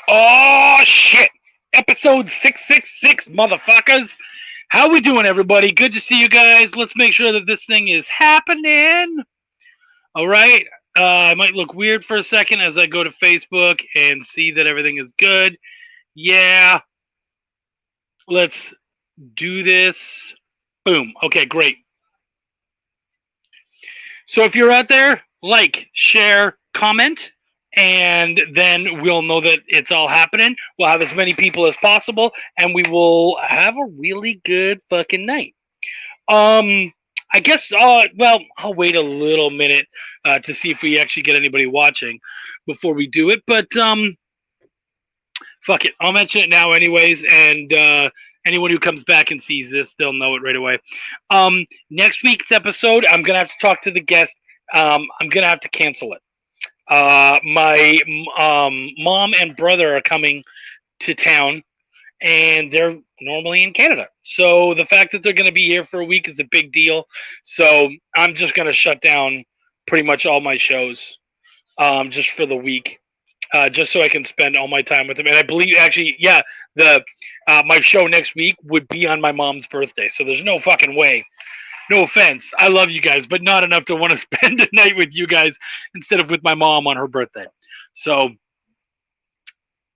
Oh shit! Episode 666, motherfuckers. How we doing, everybody? Good to see you guys. Let's make sure that this thing is happening. All right. I might look weird for a second as I go to Facebook and see that everything is good. Yeah. Let's do this. Boom. Okay, great. So if you're out there, like, share, comment, and then we'll know that it's all happening. We'll have as many people as possible, and we will have a really good fucking night. I guess. Well, I'll wait a little minute to see if we actually get anybody watching before we do it. But fuck it, I'll mention it now, anyways, and anyone who comes back and sees this, they'll know it right away. Next week's episode, I'm gonna have to talk to the guest. I'm gonna have to cancel it. My mom and brother are coming to town, and they're normally in Canada. So the fact that they're going to be here for a week is a big deal. So I'm just going to shut down pretty much all my shows just for the week, just so I can spend all my time with them. And I believe, actually, yeah, the my show next week would be on my mom's birthday. So there's no fucking way. No offense. I love you guys, but not enough to want to spend a night with you guys instead of with my mom on her birthday. So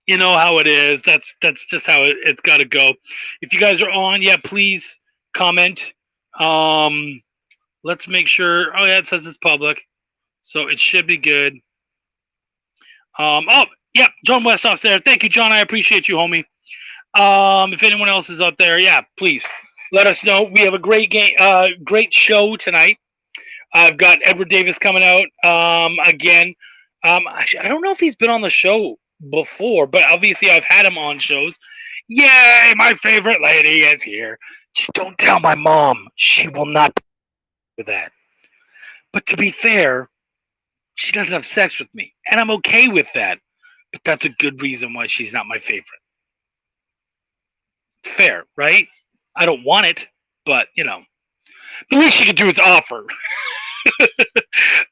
you know how it is. That's just how it's got to go. If you guys are on, yeah, please comment. Let's make sure. Oh yeah, it says it's public, so it should be good. Oh yeah, John Westhoff's there. Thank you, John. I appreciate you, homie. If anyone else is out there, yeah, please let us know. We have a great game, great show tonight. I've got Edward Davis coming out again. Actually, I don't know if he's been on the show before, but obviously I've had him on shows. Yay, my favorite lady is here. Just don't tell my mom. She will not with that. But to be fair, she doesn't have sex with me, and I'm okay with that. But that's a good reason why she's not my favorite. Fair, right? I don't want it, but you know, the least she could do is offer.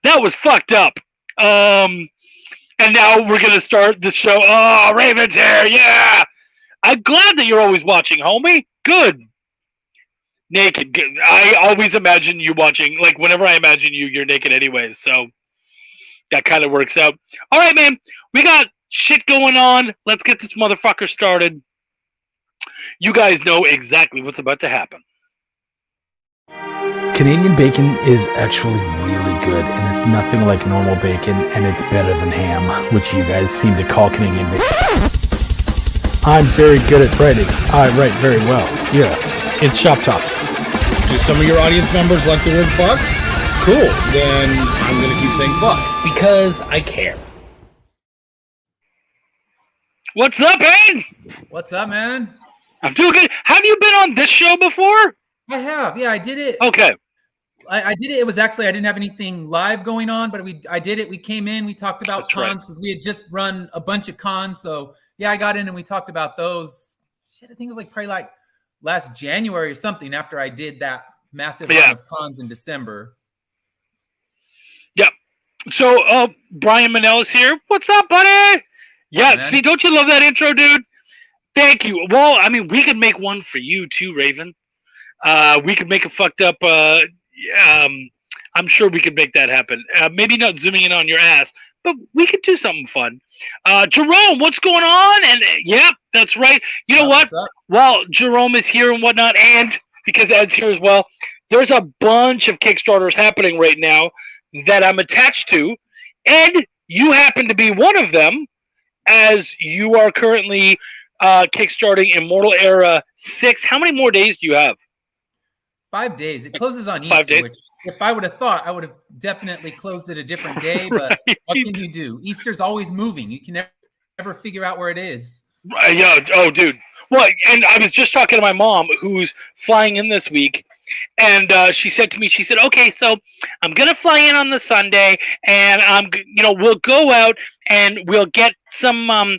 That was fucked up. And now we're gonna start the show. Oh, Raven's here, yeah. I'm glad that you're always watching, homie. Good. Naked. Good. I always imagine you watching. Like whenever I imagine you, you're naked anyways. So that kind of works out. All right, man. We got shit going on. Let's get this motherfucker started. You guys know exactly what's about to happen. Canadian bacon is actually really good, and it's nothing like normal bacon, and it's better than ham, which you guys seem to call Canadian bacon. I'm very good at writing. I write very well. Yeah, it's shop talk. Do some of your audience members like the word fuck? Cool, then I'm going to keep saying fuck. Because I care. What's up, Ed? What's up, man? I'm doing good. Have you been on this show before? I have. Yeah, I did it. Okay. I did it. It was actually, I didn't have anything live going on, but I did it. We came in, we talked about That's cons because we had just run a bunch of cons. So yeah, I got in and we talked about those. Shit, I think it was probably like last January or something after I did that massive run of cons in December. Yep. So Brian Manel's here. What's up, buddy? Yeah, see, don't you love that intro, dude? Thank you. Well, I mean, we could make one for you too, Raven. We could make a fucked up. I'm sure we could make that happen. Maybe not zooming in on your ass, but we could do something fun. Jerome, what's going on? And yeah, that's right. You know what? While Jerome is here and whatnot, and because Ed's here as well, there's a bunch of Kickstarters happening right now that I'm attached to. Ed, you happen to be one of them, as you are currently kickstarting Immortal Era 6. How many more days do you have? 5 days. It closes on Easter. 5 days. Which, if I would have thought, I would have definitely closed it a different day. But what can you do? Easter's always moving. You can never figure out where it is. Yeah. Oh, dude. Well, and I was just talking to my mom, who's flying in this week, and she said to me, she said, "Okay, so I'm gonna fly in on the Sunday, and we'll go out and we'll get some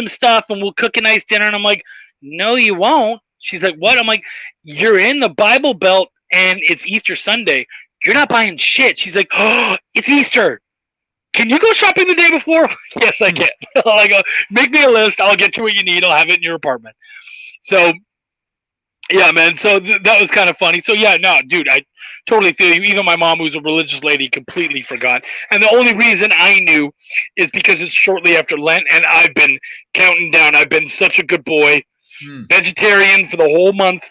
stuff, and we'll cook a nice dinner." And I'm like, "No, you won't." She's like, "What?" I'm like, "You're in the Bible Belt, and it's Easter Sunday. You're not buying shit." She's like, "Oh, it's Easter." can you go shopping the day before? Yes, I can. I go, make me a list. I'll get you what you need. I'll have it in your apartment. So, yeah, man. So that was kind of funny. So, yeah, no, dude, I totally feel you. Even my mom, who's a religious lady, completely forgot. And the only reason I knew is because it's shortly after Lent, and I've been counting down. I've been such a good boy, vegetarian for the whole month,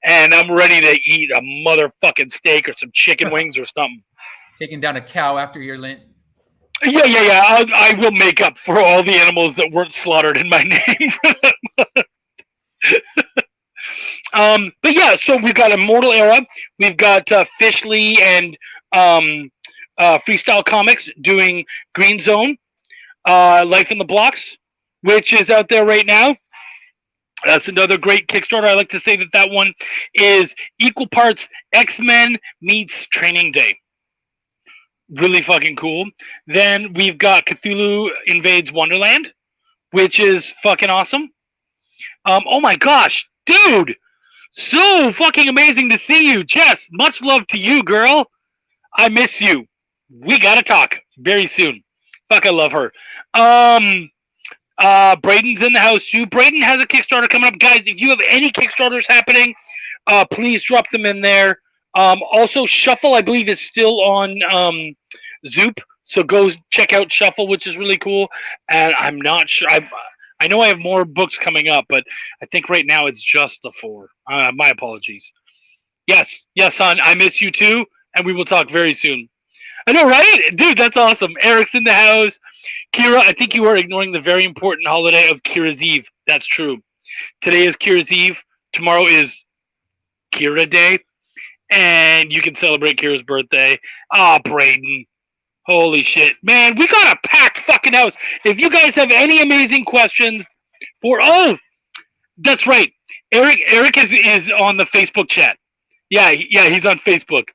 and I'm ready to eat a motherfucking steak or some chicken wings or something. Taking down a cow after your Lent. Yeah. I will make up for all the animals that weren't slaughtered in my name. But yeah, so we've got Immortal Era. We've got Fish Lee and Freestyle Comics doing Green Zone, Life in the Blocks, which is out there right now. That's another great Kickstarter. I like to say that one is equal parts X-Men meets Training Day. Really fucking cool. Then we've got Cthulhu Invades Wonderland, which is fucking awesome. Oh my gosh, dude! So fucking amazing to see you. Jess, much love to you, girl. I miss you. We gotta talk very soon. Fuck, I love her. Braden's in the house too. Braden has a Kickstarter coming up. Guys, if you have any Kickstarters happening, please drop them in there. Also, Shuffle, I believe, is still on Zoop. So go check out Shuffle, which is really cool. And I'm not sure. I know I have more books coming up, but I think right now it's just the 4. My apologies. Yes, hon. I miss you too, and we will talk very soon. I know, right? Dude, that's awesome. Eric's in the house. Kira, I think you are ignoring the very important holiday of Kira's Eve. That's true. Today is Kira's Eve. Tomorrow is Kira Day. And you can celebrate Kira's birthday. Braden. Holy shit. Man, we got a packed fucking house. If you guys have any amazing questions that's right. Eric is on the Facebook chat. Yeah, he's on Facebook.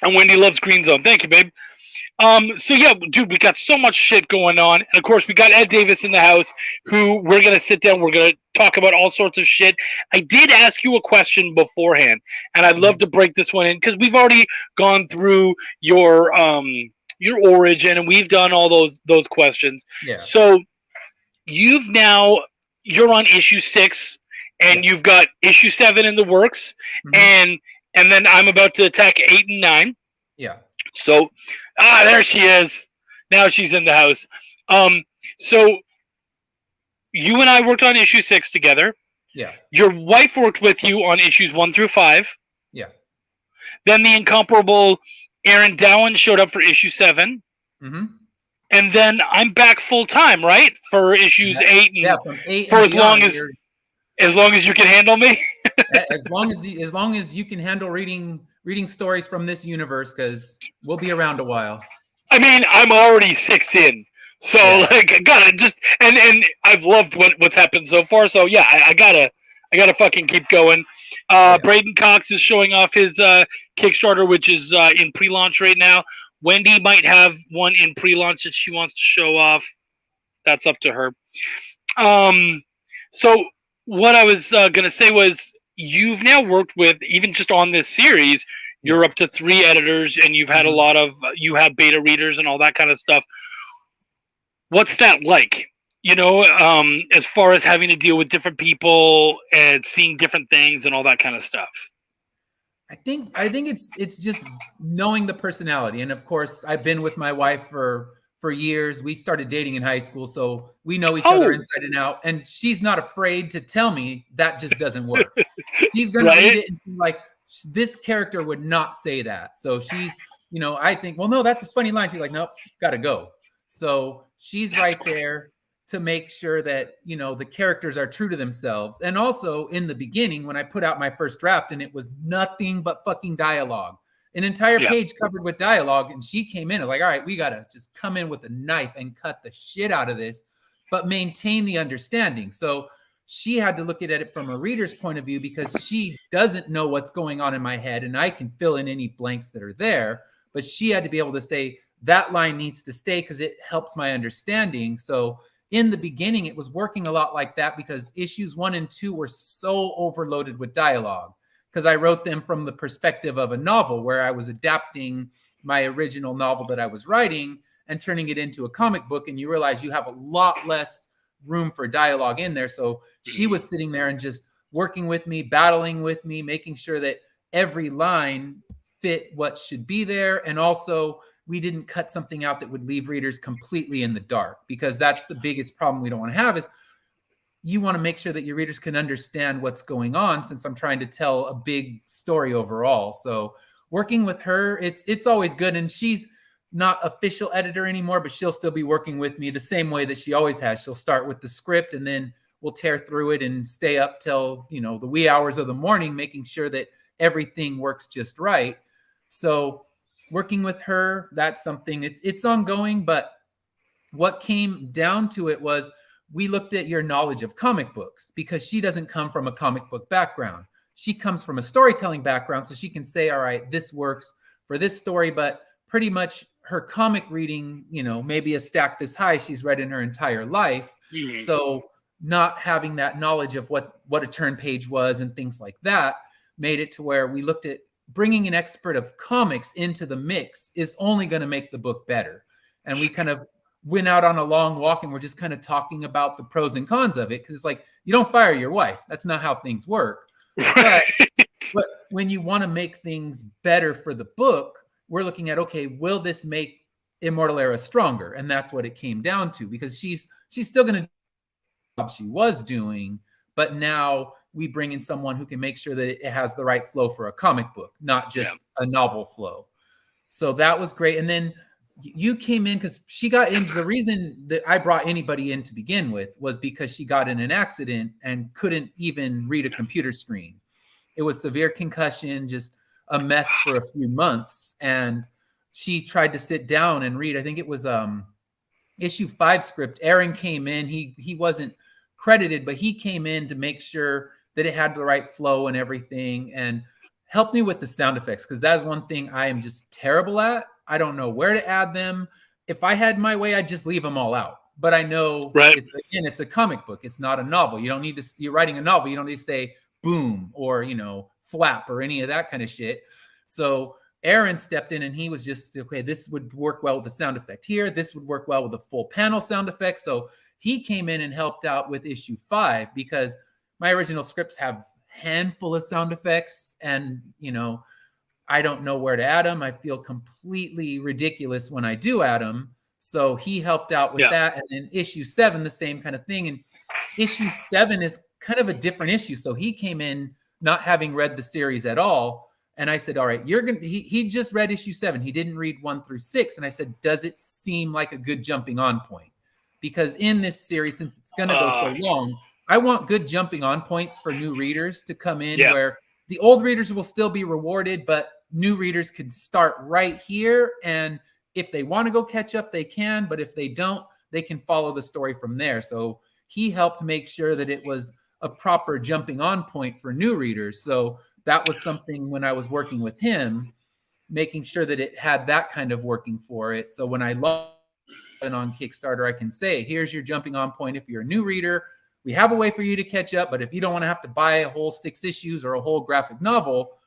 And Wendy loves Green Zone. Thank you, babe. So yeah, dude, we got so much shit going on. And of course, we got Ed Davis in the house, who we're going to sit down. We're going to talk about all sorts of shit. I did ask you a question beforehand, and I'd love to break this one in because we've already gone through your origin, and we've done all those questions. Yeah. So you're on issue 6, and you've got issue 7 in the works, and then I'm about to attack 8 and 9. Yeah. So, there she is. Now she's in the house. So you and I worked on issue 6 together. Yeah. Your wife worked with you on issues 1 through 5. Yeah. Then the incomparable Aaron Dowan showed up for issue 7. Mm-hmm. And then I'm back full time, right? For issues 8 and from 8 for and beyond, as long as you can handle me. as long as you can handle reading stories from this universe, because we'll be around a while. I mean, I'm already 6 in, so like I gotta just and I've loved what's happened so far. So yeah, I gotta fucking keep going. Braden Cox is showing off his Kickstarter, which is in pre-launch right now. Wendy might have one in pre-launch that she wants to show off. That's up to her. So what I was gonna say was, you've now worked with, even just on this series, you're up to 3 editors, and you've had a lot of, you have beta readers and all that kind of stuff. What's that like? As far as having to deal with different people and seeing different things and all that kind of stuff. I think it's just knowing the personality. And of course, I've been with my wife for years. We started dating in high school, so we know each other inside and out. And she's not afraid to tell me that just doesn't work. She's gonna read it and be like, this character would not say that. So she's, I think, well, no, that's a funny line. She's like, nope, it's got to go. So she's right there to make sure that, the characters are true to themselves. And also in the beginning, when I put out my first draft and it was nothing but fucking dialogue, an entire page covered with dialogue. And she came in and like, all right, we got to just come in with a knife and cut the shit out of this, but maintain the understanding. So she had to look at it from a reader's point of view, because she doesn't know what's going on in my head, and I can fill in any blanks that are there. But she had to be able to say, that line needs to stay because it helps my understanding. So in the beginning, it was working a lot like that, because issues 1 and 2 were so overloaded with dialogue, because I wrote them from the perspective of a novel where I was adapting my original novel that I was writing. and turning it into a comic book, and you realize you have a lot less room for dialogue in there. So she was sitting there and just working with me, battling with me, making sure that every line fit what should be there. And also we didn't cut something out that would leave readers completely in the dark, because that's the biggest problem we don't want to have, is you want to make sure that your readers can understand what's going on, since I'm trying to tell a big story overall. So working with her, it's always good. And she's not official editor anymore, but she'll still be working with me the same way that she always has. She'll start with the script, and then we'll tear through it and stay up till, you know, the wee hours of the morning, making sure that everything works just right. So working with her, that's something, it's ongoing. But what came down to it was, we looked at your knowledge of comic books, because she doesn't come from a comic book background. She comes from a storytelling background, so she can say, all right, this works for this story. But pretty much her comic reading, you know, maybe a stack this high she's read in her entire life. So not having that knowledge of what a turn page was and things like that made it to where we looked at bringing an expert of comics into the mix is only going to make the book better. And we kind of went out on a long walk, and we're just kind of talking about the pros and cons of it, because it's like, you don't fire your wife. That's not how things work. But when you want to make things better for the book, we're looking at, okay, will this make Immortal Era stronger? And that's what it came down to, because she's still going to do the job she was doing, but now we bring in someone who can make sure that it has the right flow for a comic book, not just a novel flow. So that was great. And then you came in because she got into, the reason that I brought anybody in to begin with was because she got in an accident and couldn't even read a computer screen. It was severe concussion, just a mess for a few months. And she tried to sit down and read. I think it was issue 5 script. Aaron came in. He wasn't credited, but he came in to make sure that it had the right flow and everything, and helped me with the sound effects, because that's one thing I am just terrible at. I don't know where to add them. If I had my way, I'd just leave them all out. But I know it's a comic book. It's not a novel. You don't need to, you're writing a novel. You don't need to say boom or, you know, flap or any of that kind of shit. So Aaron stepped in, and he was just, okay, this would work well with the sound effect here. This would work well with the full panel sound effect. So he came in and helped out with issue 5, because my original scripts have handful of sound effects, and, you know, I don't know where to add them. I feel completely ridiculous when I do add them. So he helped out with that. And then issue 7, the same kind of thing. And issue 7 is kind of a different issue. So he came in not having read the series at all. And I said, all right, he just read issue 7. He didn't read 1 through 6. And I said, does it seem like a good jumping on point? Because in this series, since it's going to go so long, I want good jumping on points for new readers to come in, where the old readers will still be rewarded, but new readers can start right here. And if they want to go catch up, they can. But if they don't, they can follow the story from there. So he helped make sure that it was a proper jumping on point for new readers. So that was something when I was working with him, making sure that it had that kind of working for it. So when I launched it on Kickstarter, I can say, here's your jumping on point if you're a new reader. We have a way for you to catch up, but if you don't want to have to buy a whole 6 issues or a whole graphic novel,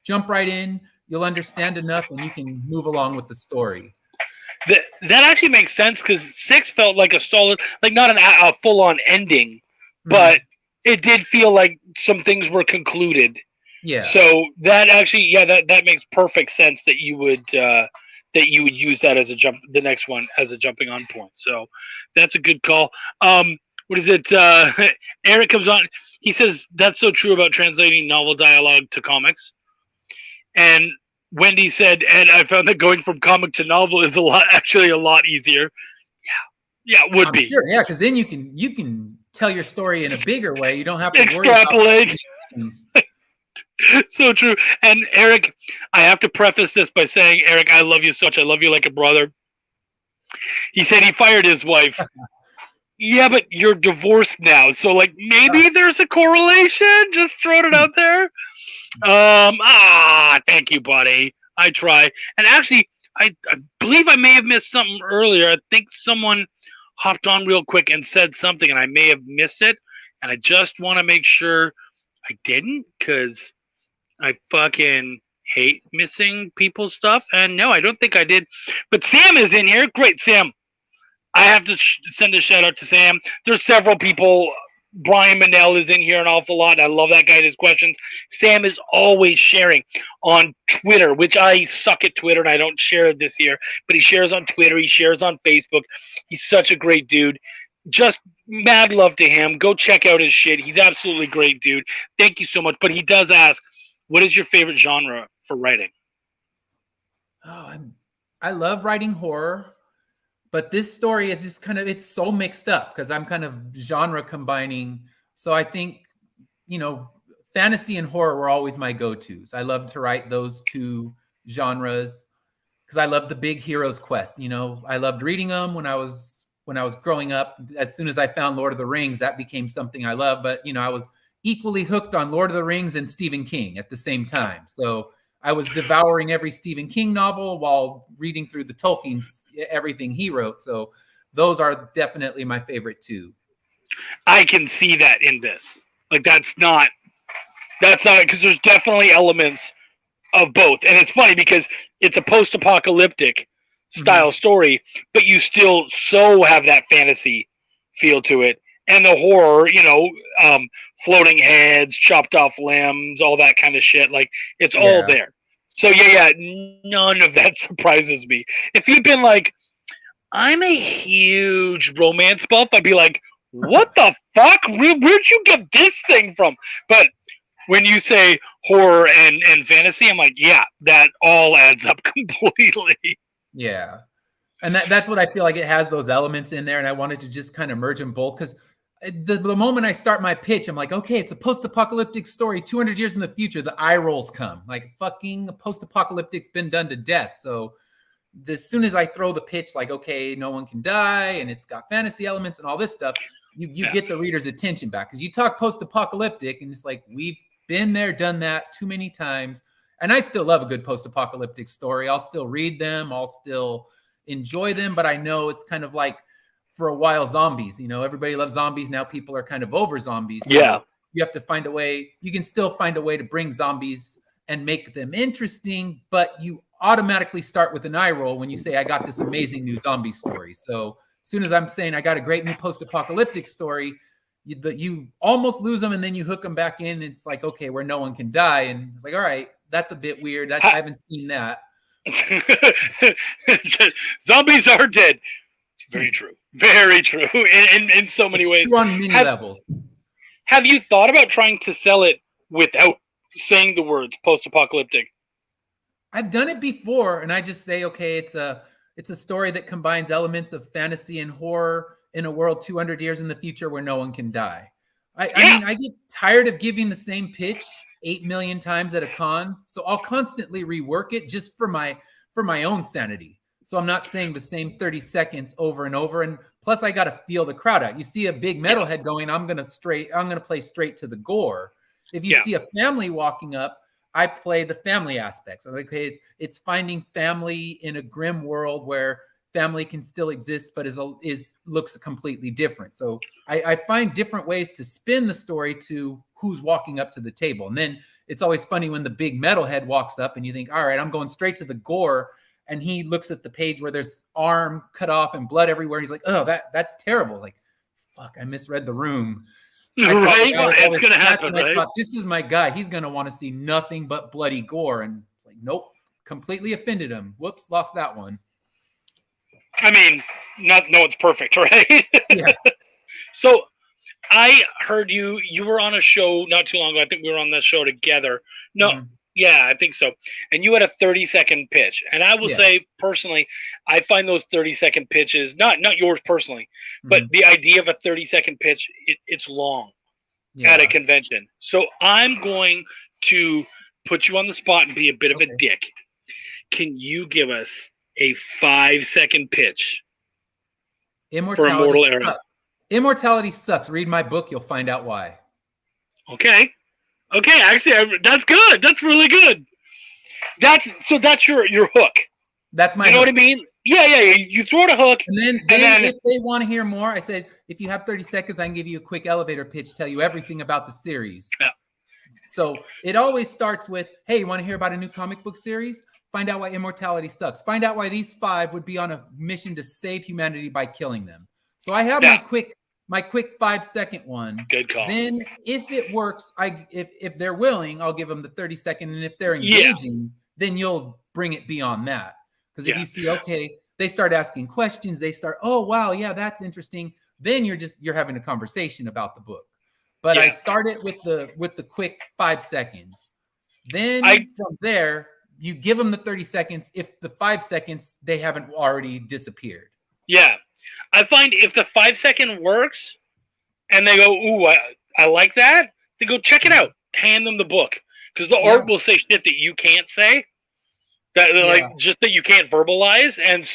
jump right in. You'll understand enough, and you can move along with the story. That actually makes sense, because 6 felt like a solid, like not a full-on ending, but it did feel like some things were concluded. Yeah. So that actually, that makes perfect sense that you would use that as the next one as a jumping on point. So that's a good call. What is it? Eric comes on. He says, that's so true about translating novel dialogue to comics. And Wendy said, and I found that going from comic to novel is a lot easier. Yeah, it would be. Sure, yeah, because then you can tell your story in a bigger way. You don't have to extrapolate. Worry about so true. And Eric, I have to preface this by saying, Eric, I love you so much. I love you like a brother. He said he fired his wife. Yeah, but you're divorced now, so like maybe there's a correlation. Just throwing it out there. Thank you, buddy. I try. And actually, I believe I may have missed something earlier. I think someone hopped on real quick and said something, and I may have missed it. And I just want to make sure I didn't, because I fucking hate missing people's stuff. And no, I don't think I did. But Sam is in here. Great, Sam. I have to send a shout out to Sam. There's several people. Brian Manell is in here an awful lot. I love that guy and his questions. Sam is always sharing on Twitter, which I suck at Twitter and I don't share this year, but he shares on Twitter. He shares on Facebook. He's such a great dude. Just mad love to him. Go check out his shit. He's absolutely great, dude. Thank you so much. But he does ask, what is your favorite genre for writing? Oh, I love writing horror. But this story is just kind of, it's so mixed up because I'm kind of genre combining. So I think, fantasy and horror were always my go-tos. I love to write those two genres because I love the big hero's quest. I loved reading them when I was growing up. As soon as I found Lord of the Rings, that became something I loved. But, I was equally hooked on Lord of the Rings and Stephen King at the same time. So I was devouring every Stephen King novel while reading through the Tolkien's everything he wrote. So those are definitely my favorite too. I can see that in this. Like that's not because there's definitely elements of both. And it's funny because it's a post-apocalyptic style story, but you still so have that fantasy feel to it. And the horror, floating heads, chopped off limbs, all that kind of shit. Like it's all there. So yeah, none of that surprises me. If you'd been like, I'm a huge romance buff, I'd be like, what the fuck? Where'd you get this thing from? But when you say horror and fantasy, I'm like, yeah, that all adds up completely. Yeah. And that's what I feel like it has those elements in there. And I wanted to just kind of merge them both because the moment I start my pitch, I'm like, okay, it's a post-apocalyptic story, 200 years in the future, the eye rolls come. Like, fucking post-apocalyptic's been done to death. So as soon as I throw the pitch, like, okay, no one can die, and it's got fantasy elements and all this stuff, you get the reader's attention back. Because you talk post-apocalyptic, and it's like, we've been there, done that too many times. And I still love a good post-apocalyptic story. I'll still read them. I'll still enjoy them. But I know it's kind of like, for a while, zombies, everybody loves zombies. Now people are kind of over zombies. So yeah. You have to find a way. You can still find a way to bring zombies and make them interesting, but you automatically start with an eye roll when you say, I got this amazing new zombie story. So as soon as I'm saying I got a great new post-apocalyptic story, you almost lose them and then you hook them back in. It's like, okay, where no one can die. And it's like, all right, that's a bit weird. I haven't seen that. Zombies are dead. Very true. Very true. In so many ways. True on many levels. Have you thought about trying to sell it without saying the words post-apocalyptic? I've done it before, and I just say, okay, it's a story that combines elements of fantasy and horror in a world 200 years in the future where no one can die. I mean, I get tired of giving the same pitch 8 million times at a con, so I'll constantly rework it just for my own sanity. So I'm not saying the same 30 seconds over and over. And plus I got to feel the crowd out. You see a big metalhead going, I'm going to play straight to the gore. If you see a family walking up, I play the family aspects. I'm like, okay, it's finding family in a grim world where family can still exist, but looks completely different. So I find different ways to spin the story to who's walking up to the table. And then it's always funny when the big metalhead walks up and you think, all right, I'm going straight to the gore. And he looks at the page where there's arm cut off and blood everywhere. And he's like, oh, that's terrible. Like, fuck, I misread the room. Right? It's going to happen, right? Thought, this is my guy. He's going to want to see nothing but bloody gore. And it's like, nope, completely offended him. Whoops, lost that one. I mean, no one's perfect, right? Yeah. So I heard you were on a show not too long ago. I think we were on that show together. No. Mm-hmm. Yeah, I think so. And you had a 30-second pitch. And I will say, personally, I find those 30-second pitches, not yours personally, but the idea of a 30-second pitch, it's long at a convention. So I'm going to put you on the spot and be a bit of a dick. Can you give us a 5-second pitch for Immortal Era? Immortality sucks. Read my book. You'll find out why. Okay. Okay, actually, that's good. That's really good. That's your hook. That's my. You know hook. what I mean? Yeah. You throw it a hook, and then if they want to hear more, I said, if you have 30 seconds, I can give you a quick elevator pitch, tell you everything about the series. Yeah. So it always starts with, hey, you want to hear about a new comic book series? Find out why immortality sucks. Find out why these 5 would be on a mission to save humanity by killing them. So I have my quick 5-second one. Good call. Then if it works, if they're willing, I'll give them the 30-second. And if they're engaging, then you'll bring it beyond that. Because if you see, okay, they start asking questions, they start, oh wow, yeah, that's interesting. Then you're having a conversation about the book. But I started with the quick 5 seconds. Then from there, you give them the 30 seconds. If the 5 seconds, they haven't already disappeared. Yeah. I find if the 5-second works and they go, ooh, I like that, they go check it out. Hand them the book. Because the art will say shit that you can't say. That like just that you can't verbalize. And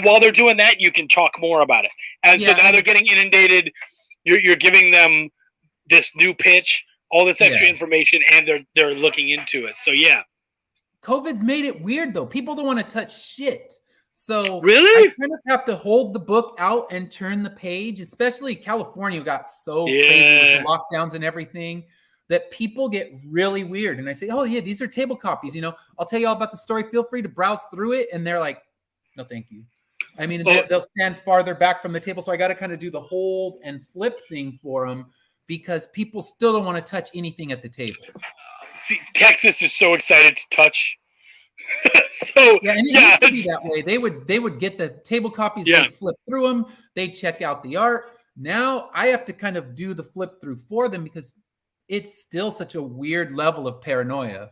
while they're doing that, you can talk more about it. And so now they're getting inundated. You're giving them this new pitch, all this extra information, and they're looking into it. So COVID's made it weird though. People don't want to touch shit. So really, I kind of have to hold the book out and turn the page. Especially California got so crazy with the lockdowns and everything that people get really weird. And I say, oh yeah, these are table copies. I'll tell you all about the story. Feel free to browse through it. And they're like, no, thank you. I mean, they'll stand farther back from the table. So I got to kind of do the hold and flip thing for them because people still don't want to touch anything at the table. See, Texas is so excited to touch. So and it used to be that way. They would get the table copies, they'd flip through them, they'd check out the art. Now I have to kind of do the flip through for them because it's still such a weird level of paranoia.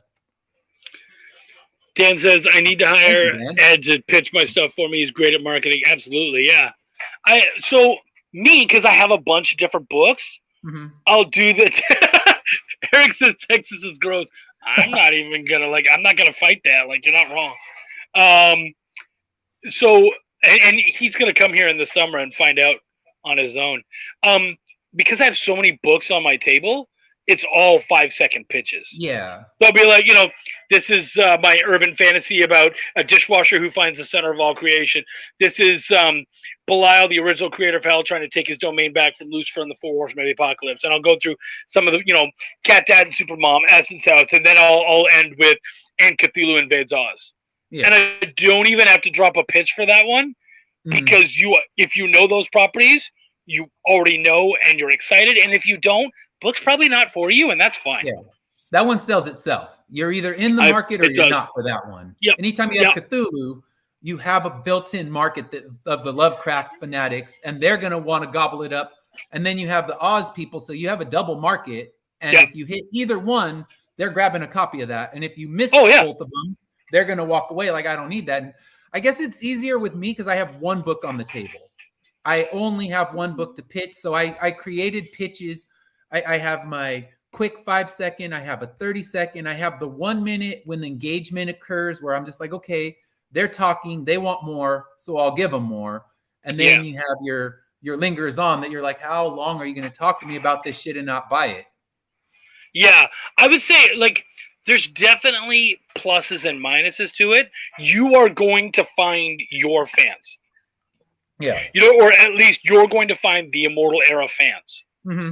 Dan says, I need to hire Ed to pitch my stuff for me. He's great at marketing. Absolutely, yeah. Because I have a bunch of different books, I'll do the Eric says Texas is gross. I'm not even gonna I'm not gonna fight that. Like, you're not wrong. So he's gonna come here in the summer and find out on his own. Because I have so many books on my table, it's all 5-second pitches. Yeah. They'll be like, this is my urban fantasy about a dishwasher who finds the center of all creation. This is Belial, the original creator of hell, trying to take his domain back from Lucifer and the Four Horsemen of the Apocalypse. And I'll go through some of the, Cat Dad and Supermom, Essence House, and then I'll end with And Cthulhu Invades Oz. Yeah. And I don't even have to drop a pitch for that one because if you know those properties, you already know and you're excited. And if you don't, book's probably not for you, and that's fine. Yeah, that one sells itself. You're either in the market or you're not for that one. Yep. Anytime you have Cthulhu, you have a built-in market of the Lovecraft fanatics, and they're going to want to gobble it up. And then you have the Oz people, so you have a double market. And if you hit either one, they're grabbing a copy of that. And if you miss both of them, they're going to walk away like, I don't need that. And I guess it's easier with me because I have one book on the table. I only have one book to pitch, so I created pitches. I have my quick 5-second, I have a 30-second, I have the 1 minute when the engagement occurs where I'm just like, okay, they're talking, they want more, so I'll give them more. And then you have your lingers on that you're like, how long are you going to talk to me about this shit and not buy it? Yeah, I would say there's definitely pluses and minuses to it. You are going to find your fans. Yeah. Or at least you're going to find the Immortal Era fans. Mm-hmm.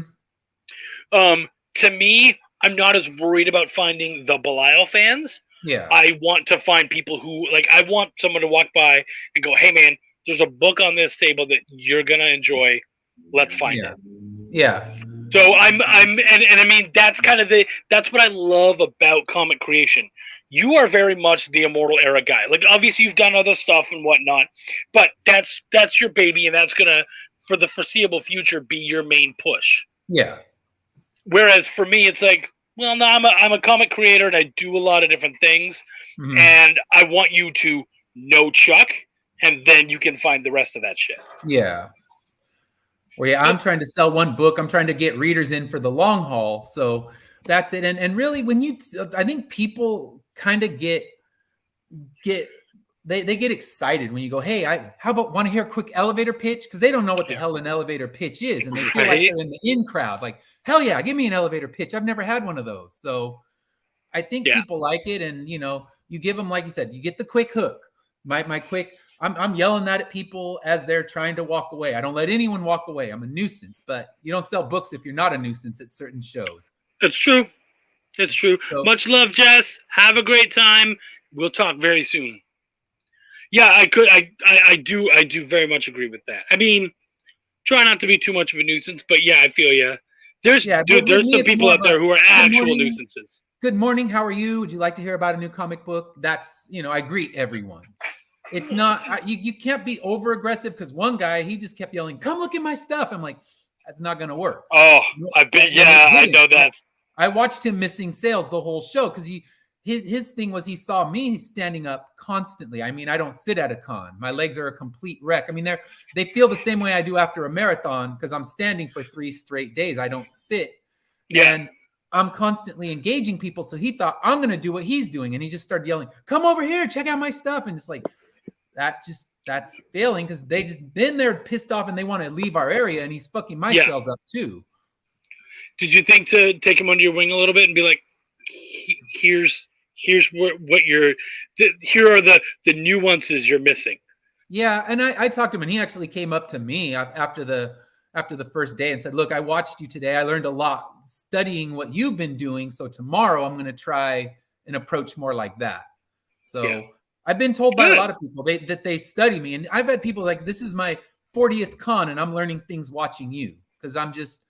To me, I'm not as worried about finding the Belial fans. Yeah. I want to find people who I want someone to walk by and go, hey man, there's a book on this table that you're going to enjoy. Let's find it. Yeah. So I mean, that's kind of that's what I love about comic creation. You are very much the Immortal Era guy. Obviously you've done other stuff and whatnot, but that's your baby. And that's going to, for the foreseeable future, be your main push. Yeah. Whereas for me, it's like, well, no, I'm a comic creator and I do a lot of different things, and I want you to know Chuck, and then you can find the rest of that shit. Yeah. Well, yeah, I'm trying to sell one book. I'm trying to get readers in for the long haul. So that's it. And really, I think people kind of get they get excited when you go, hey, how about want to hear a quick elevator pitch? Because they don't know what the hell an elevator pitch is. And they feel like they're in the in crowd. Like, hell yeah, give me an elevator pitch. I've never had one of those. So I think people like it. And, you give them, like you said, you get the quick hook. My quick, I'm yelling that at people as they're trying to walk away. I don't let anyone walk away. I'm a nuisance. But you don't sell books if you're not a nuisance at certain shows. That's true. That's true. So, Much love, Jess. Have a great time. We'll talk very soon. Yeah, I do very much agree with that. I mean, try not to be too much of a nuisance, but yeah, I feel you. yeah, but Dude, with there's me, some it's people more out of there a who are good actual morning. nuisances. Good morning. How are you? Would you like to hear about a new comic book? That's, I greet everyone. It's not, you can't be over aggressive because one guy, he just kept yelling, come look at my stuff. I'm like, that's not going to work. Oh, I bet. And it Yeah, I didn't. know that. I watched him missing sales the whole show because his thing was he saw me standing up constantly. I mean, I don't sit at a con. My legs are a complete wreck. I mean, they feel the same way I do after a marathon because I'm standing for 3 straight days. I don't sit. Yeah. And I'm constantly engaging people. So he thought, I'm going to do what he's doing. And he just started yelling, come over here, check out my stuff. And it's like, that's failing because they're pissed off and they want to leave our area. And he's fucking my sales up too. Did you think to take him under your wing a little bit and be like, here's what you're, here are the nuances you're missing? Yeah, and I talked to him, and he actually came up to me after the first day and said, "Look, I watched you today. I learned a lot studying what you've been doing. So tomorrow, I'm going to try an approach more like that." So I've been told by a lot of people that they study me, and I've had people like, "This is my 40th con, and I'm learning things watching you because I'm just."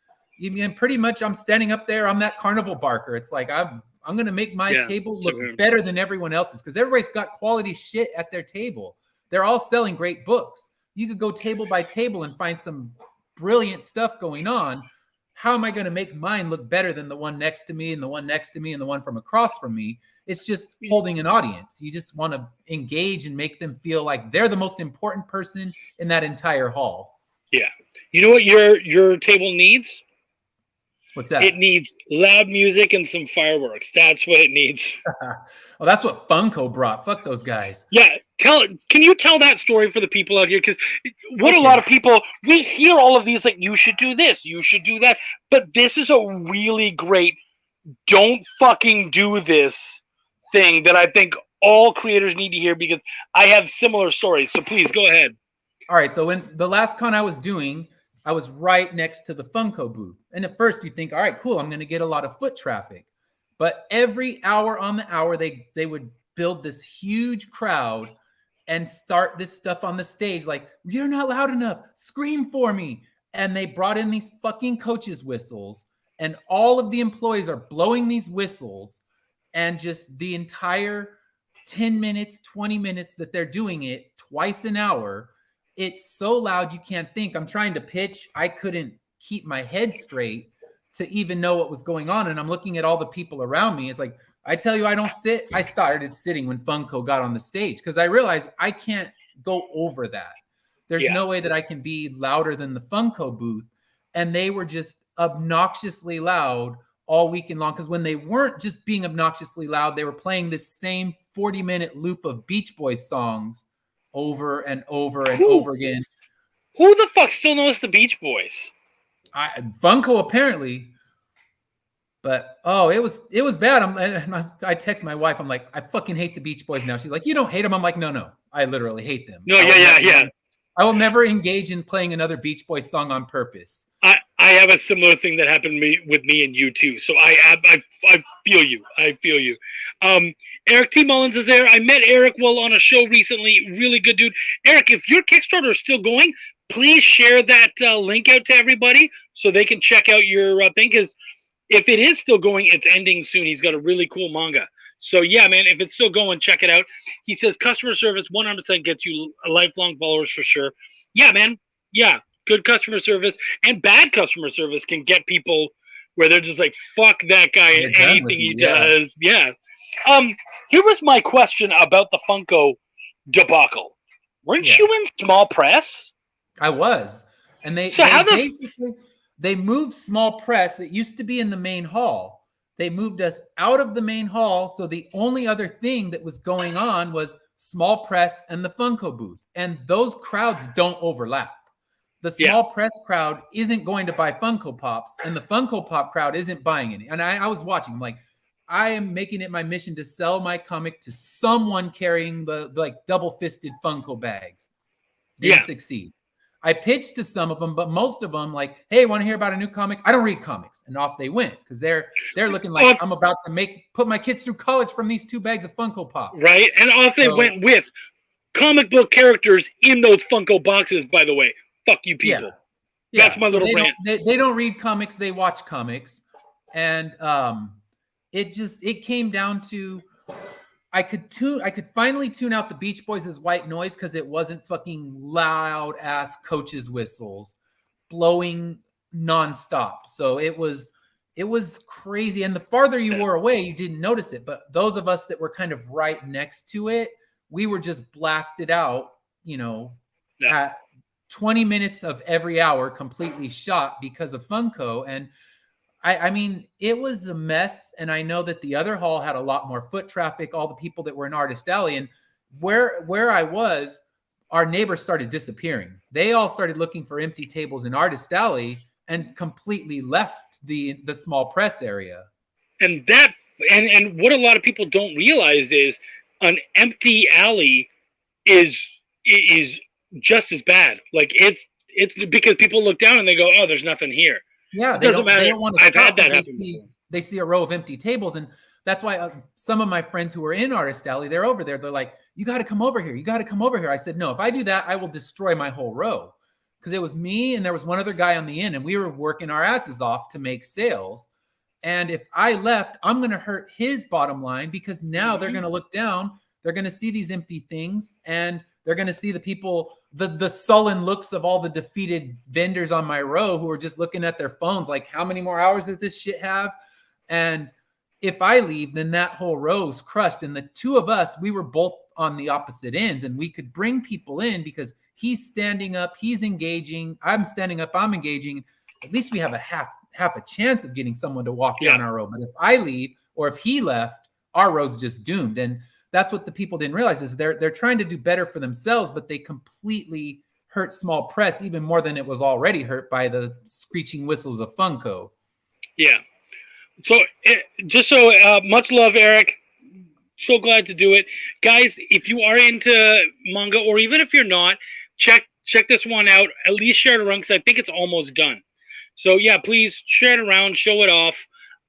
Pretty much I'm standing up there. I'm that carnival barker. It's like I'm going to make my table look better than everyone else's because everybody's got quality shit at their table. They're all selling great books. You could go table by table and find some brilliant stuff going on. How am I going to make mine look better than the one next to me and the one next to me and the one from across from me? It's just holding an audience. You just want to engage and make them feel like they're the most important person in that entire hall. Yeah. You know what your table needs? What's that? It needs loud music and some fireworks. That's what it needs. Well, that's what Funko brought. Fuck those guys. Yeah. Can you tell that story for the people out here? Because a lot of people, we hear all of these like, you should do this, you should do that. But this is a really great don't fucking do this thing that I think all creators need to hear because I have similar stories. So please go ahead. All right. So when the last con I was doing, I was right next to the Funko booth. And at first you think, all right, cool, I'm going to get a lot of foot traffic. But every hour on the hour, they would build this huge crowd and start this stuff on the stage. Like, you're not loud enough. Scream for me. And they brought in these fucking coaches' whistles. And all of the employees are blowing these whistles. And just the entire 10 minutes, 20 minutes that they're doing it twice an hour, it's so loud you can't think. I'm trying to pitch. I couldn't keep my head straight to even know what was going on. And I'm looking at all the people around me. It's like, I tell you, I don't sit. I started sitting when Funko got on the stage because I realized I can't go over that. There's no way that I can be louder than the Funko booth. And they were just obnoxiously loud all weekend long because when they weren't just being obnoxiously loud, they were playing this same 40-minute loop of Beach Boys songs over and over and over again. Who the fuck still knows the Beach Boys? Funko apparently, but it was bad. I text my wife. I'm like, I fucking hate the Beach Boys now. She's like, you don't hate them? I'm like, no, I literally hate them. No, yeah. I will never engage in playing another Beach Boys song on purpose. I have a similar thing that happened with me and you too. So I feel you. I feel you. Eric T. Mullins is there. I met Eric while on a show recently. Really good dude. Eric, if your Kickstarter is still going, please share that link out to everybody so they can check out your thing. Because if it is still going, it's ending soon. He's got a really cool manga. So yeah, man, if it's still going, check it out. He says customer service 100% gets you lifelong followers for sure. Yeah, man. Yeah. Good customer service and bad customer service can get people where they're just like, fuck that guy and anything he does. Yeah. Here was my question about the Funko debacle. Weren't you in small press? I was. And they moved small press. It used to be in the main hall. They moved us out of the main hall. So the only other thing that was going on was small press and the Funko booth. And those crowds don't overlap. The small press crowd isn't going to buy Funko Pops, and the Funko Pop crowd isn't buying any. And I was watching. I'm like, I am making it my mission to sell my comic to someone carrying the like double-fisted Funko bags. Didn't succeed. I pitched to some of them, but most of them like, hey, want to hear about a new comic? I don't read comics, and off they went because they're looking like I'm about to put my kids through college from these 2 bags of Funko Pops. Right, and off they went with comic book characters in those Funko boxes. By the way, fuck you people. Yeah. That's my little rant. They don't read comics; they watch comics, and it came down to I could finally tune out the Beach Boys' white noise because it wasn't fucking loud ass coaches' whistles blowing nonstop. So it was crazy. And the farther you were away, you didn't notice it. But those of us that were kind of right next to it, we were just blasted out, at 20 minutes of every hour, completely shot because of Funko. And I mean, it was a mess, and I know that the other hall had a lot more foot traffic, all the people that were in Artist Alley. And where I was, our neighbors started disappearing. They all started looking for empty tables in Artist Alley and completely left the small press area. And what a lot of people don't realize is an empty alley is just as bad. Like it's because people look down and they go, oh, there's nothing here. Yeah, they don't want to stop. I've had that happen. They see a row of empty tables, and that's why some of my friends who were in Artist Alley, they're over there. They're like, "You got to come over here. You got to come over here." I said, "No, if I do that, I will destroy my whole row." Because it was me and there was one other guy on the end, and we were working our asses off to make sales. And if I left, I'm going to hurt his bottom line because now they're going to look down, they're going to see these empty things, and they're going to see the people. The sullen looks of all the defeated vendors on my row who are just looking at their phones like, how many more hours does this shit have? And if I leave, then that whole row's crushed. And the two of us, we were both on the opposite ends, and we could bring people in because he's standing up, he's engaging, I'm standing up, I'm engaging. At least we have a half a chance of getting someone to walk down our row. But if I leave or if he left, our row's just doomed. And that's what the people didn't realize is they're trying to do better for themselves, but they completely hurt small press even more than it was already hurt by the screeching whistles of Funko. Yeah. So much love, Eric. So glad to do it. Guys, if you are into manga, or even if you're not, check this one out. At least share it around because I think it's almost done. So yeah, please share it around, show it off.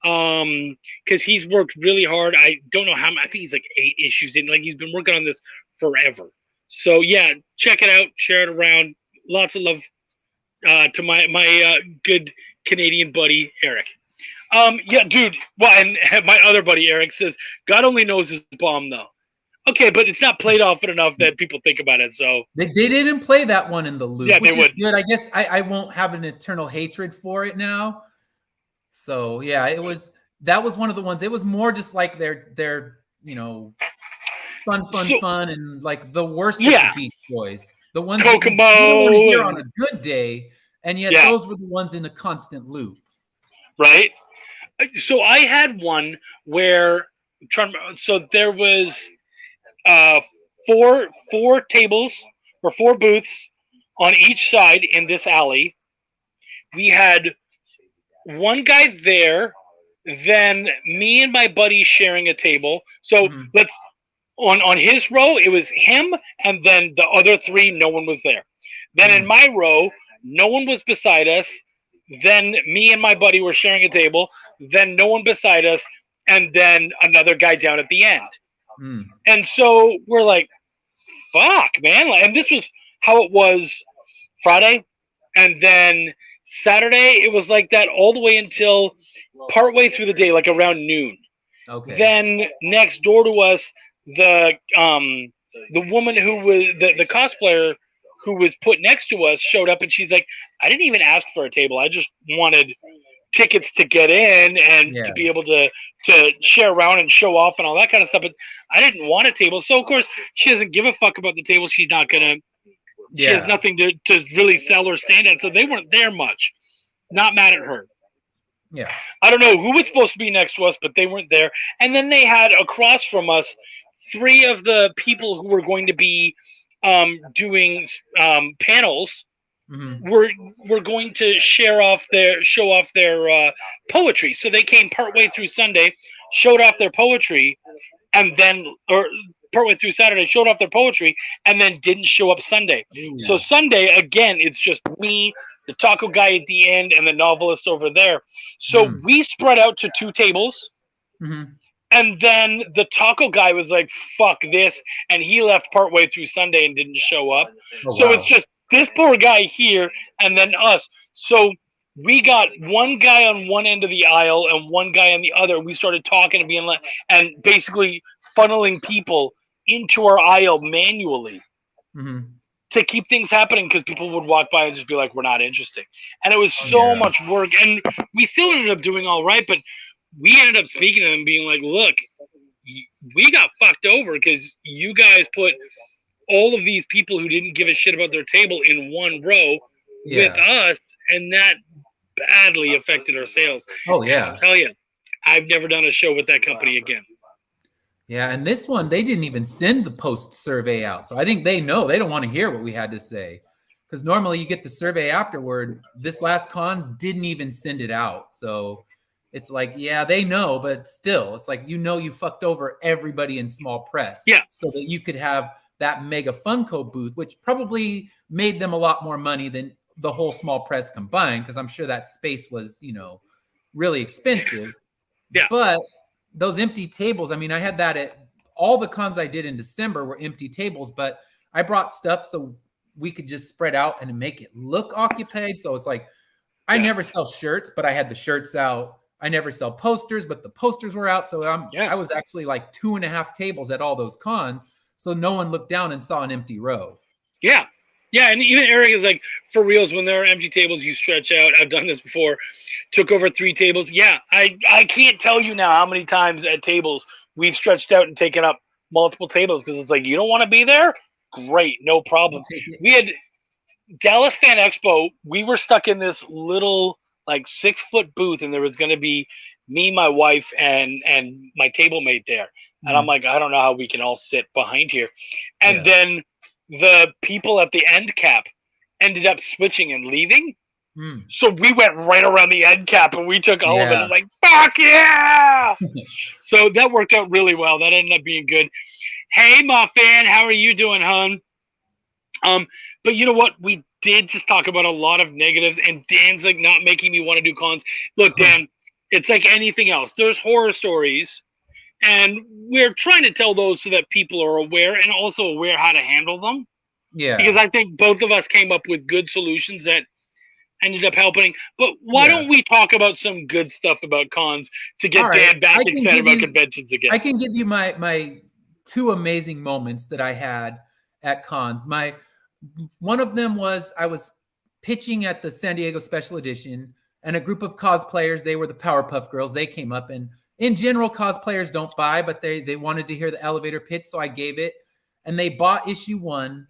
Because he's worked really hard. I don't know how many, I think he's like 8 issues in. Like he's been working on this forever. So yeah, check it out, share it around. Lots of love to my good Canadian buddy Eric. Yeah, dude. Well, and my other buddy Eric says God only knows his bomb though. Okay, but it's not played often enough that people think about it. So they didn't play that one in the loop, yeah, which is good. I guess I won't have an eternal hatred for it now. So yeah, that was one of the ones. It was more just like their fun, and like the worst of the Beach Boys, the ones that you don't want to hear on a good day, and yet those were the ones in a constant loop. Right. So I had one where so there was 4 tables or 4 booths on each side in this alley. We had one guy there, then me and my buddy sharing a table. So let's on his row, it was him, and then the other 3, no one was there. Then in my row, no one was beside us. Then me and my buddy were sharing a table. Then no one beside us, and then another guy down at the end. And so we're like, fuck, man. And this was how it was Friday. And then Saturday, it was like that all the way until partway through the day, like around noon. Okay. Then next door to us, the woman who was the cosplayer who was put next to us showed up, and she's like, I didn't even ask for a table. I just wanted tickets to get in and to be able to share around and show off and all that kind of stuff. But I didn't want a table. So, of course, she doesn't give a fuck about the table. She's not going to – she has nothing to really sell or stand at. So they weren't there much. Not mad at her. Yeah. I don't know who was supposed to be next to us, but they weren't there. And then they had across from us 3 of the people who were going to be doing panels. We're going to show off their poetry. So they came partway through Sunday, showed off their poetry, and then partway through Saturday, showed off their poetry, and then didn't show up Sunday. Ooh. So Sunday, again, it's just me, the taco guy at the end, and the novelist over there. So we spread out to 2 tables. Mm-hmm. And then the taco guy was like, fuck this. And he left partway through Sunday and didn't show up. Oh, So wow. it's just this poor guy here and then us. So we got one guy on one end of the aisle and one guy on the other. We started talking and being like, and basically funneling people into our aisle manually to keep things happening, because people would walk by and just be like, we're not interested. And it was so much work. And we still ended up doing all right, but we ended up speaking to them being like, look, we got fucked over because you guys put all of these people who didn't give a shit about their table in one row with us, and that badly affected our sales. Oh, yeah. And I'll tell you, I've never done a show with that company again. Yeah, and this one, they didn't even send the post survey out. So I think they know they don't want to hear what we had to say. Because normally you get the survey afterward. This last con didn't even send it out. So it's like, yeah, they know, but still, it's like, you fucked over everybody in small press. Yeah. So that you could have that mega Funko booth, which probably made them a lot more money than the whole small press combined, because I'm sure that space was, really expensive. Yeah. But those empty tables, I mean, I had that at all the cons I did in December were empty tables, but I brought stuff so we could just spread out and make it look occupied. So it's like, I never sell shirts, but I had the shirts out. I never sell posters, but the posters were out. So I was actually like 2.5 tables at all those cons. So no one looked down and saw an empty row. Yeah. Yeah, and even Eric is like, for reals, when there are empty tables, you stretch out. I've done this before. Took over 3 tables. Yeah, I can't tell you now how many times at tables we've stretched out and taken up multiple tables, because it's like, you don't want to be there? Great, no problem. We had Dallas Fan Expo. We were stuck in this little like 6-foot booth, and there was going to be me, my wife, and my table mate there. And I'm like, I don't know how we can all sit behind here. And then the people at the end cap ended up switching and leaving. So we went right around the end cap and we took all of it. It's like, fuck yeah! So that worked out really well. That ended up being good. Hey, my fan, how are you doing, hon? But you know what? We did just talk about a lot of negatives, and Dan's like not making me want to do cons. Look, Dan, it's like anything else. There's horror stories, and we're trying to tell those so that people are aware and also aware how to handle them. Yeah. Because I think both of us came up with good solutions that ended up helping. But why don't we talk about some good stuff about cons to get Dan back excited about conventions again? I can give you my 2 amazing moments that I had at cons. One of them was I was pitching at the San Diego Special Edition, and a group of cosplayers, they were the Powerpuff Girls, they came up, and in general, cosplayers don't buy, but they wanted to hear the elevator pitch, so I gave it, and they bought issue 1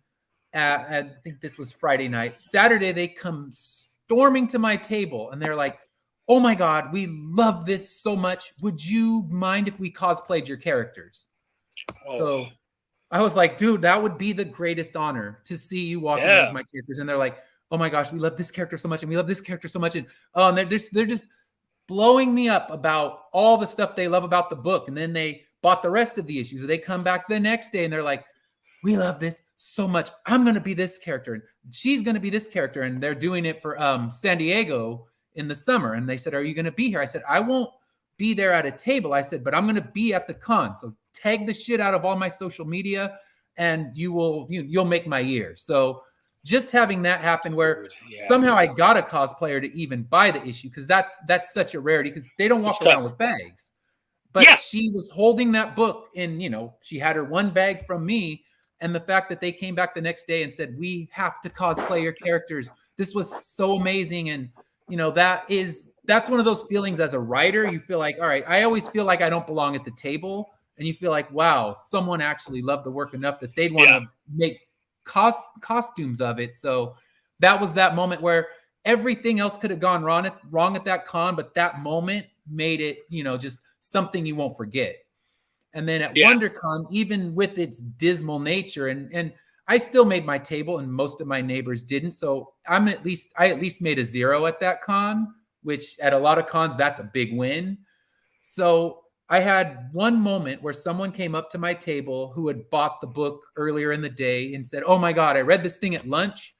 at I think this was Friday night. Saturday, they come storming to my table, and they're like, oh my God, we love this so much. Would you mind if we cosplayed your characters? So I was like, dude, that would be the greatest honor to see you walking as my characters. And they're like, oh my gosh, we love this character so much, and we love this character so much. And they're just blowing me up about all the stuff they love about the book. And then they bought the rest of the issues. And they come back the next day and they're like, we love this so much. I'm going to be this character, and she's going to be this character. And they're doing it for San Diego in the summer. And they said, are you going to be here? I said, I won't be there at a table. I said, but I'm going to be at the con. So tag the shit out of all my social media, and you'll make my year. So just having that happen where somehow I got a cosplayer to even buy the issue, because that's such a rarity, because they don't walk around with bags. But she was holding that book, and she had her 1 bag from me. And the fact that they came back the next day and said, we have to cosplay your characters. This was so amazing. And, that's one of those feelings as a writer. You feel like, all right, I always feel like I don't belong at the table. And you feel like, wow, someone actually loved the work enough that they'd want to make costumes of it. So that was that moment where everything else could have gone wrong at that con, but that moment made it, just something you won't forget. And then at WonderCon, even with its dismal nature, and I still made my table, and most of my neighbors didn't. So I at least made a 0 at that con, which at a lot of cons, that's a big win. So I had one moment where someone came up to my table who had bought the book earlier in the day and said, "Oh my God, I read this thing at lunch.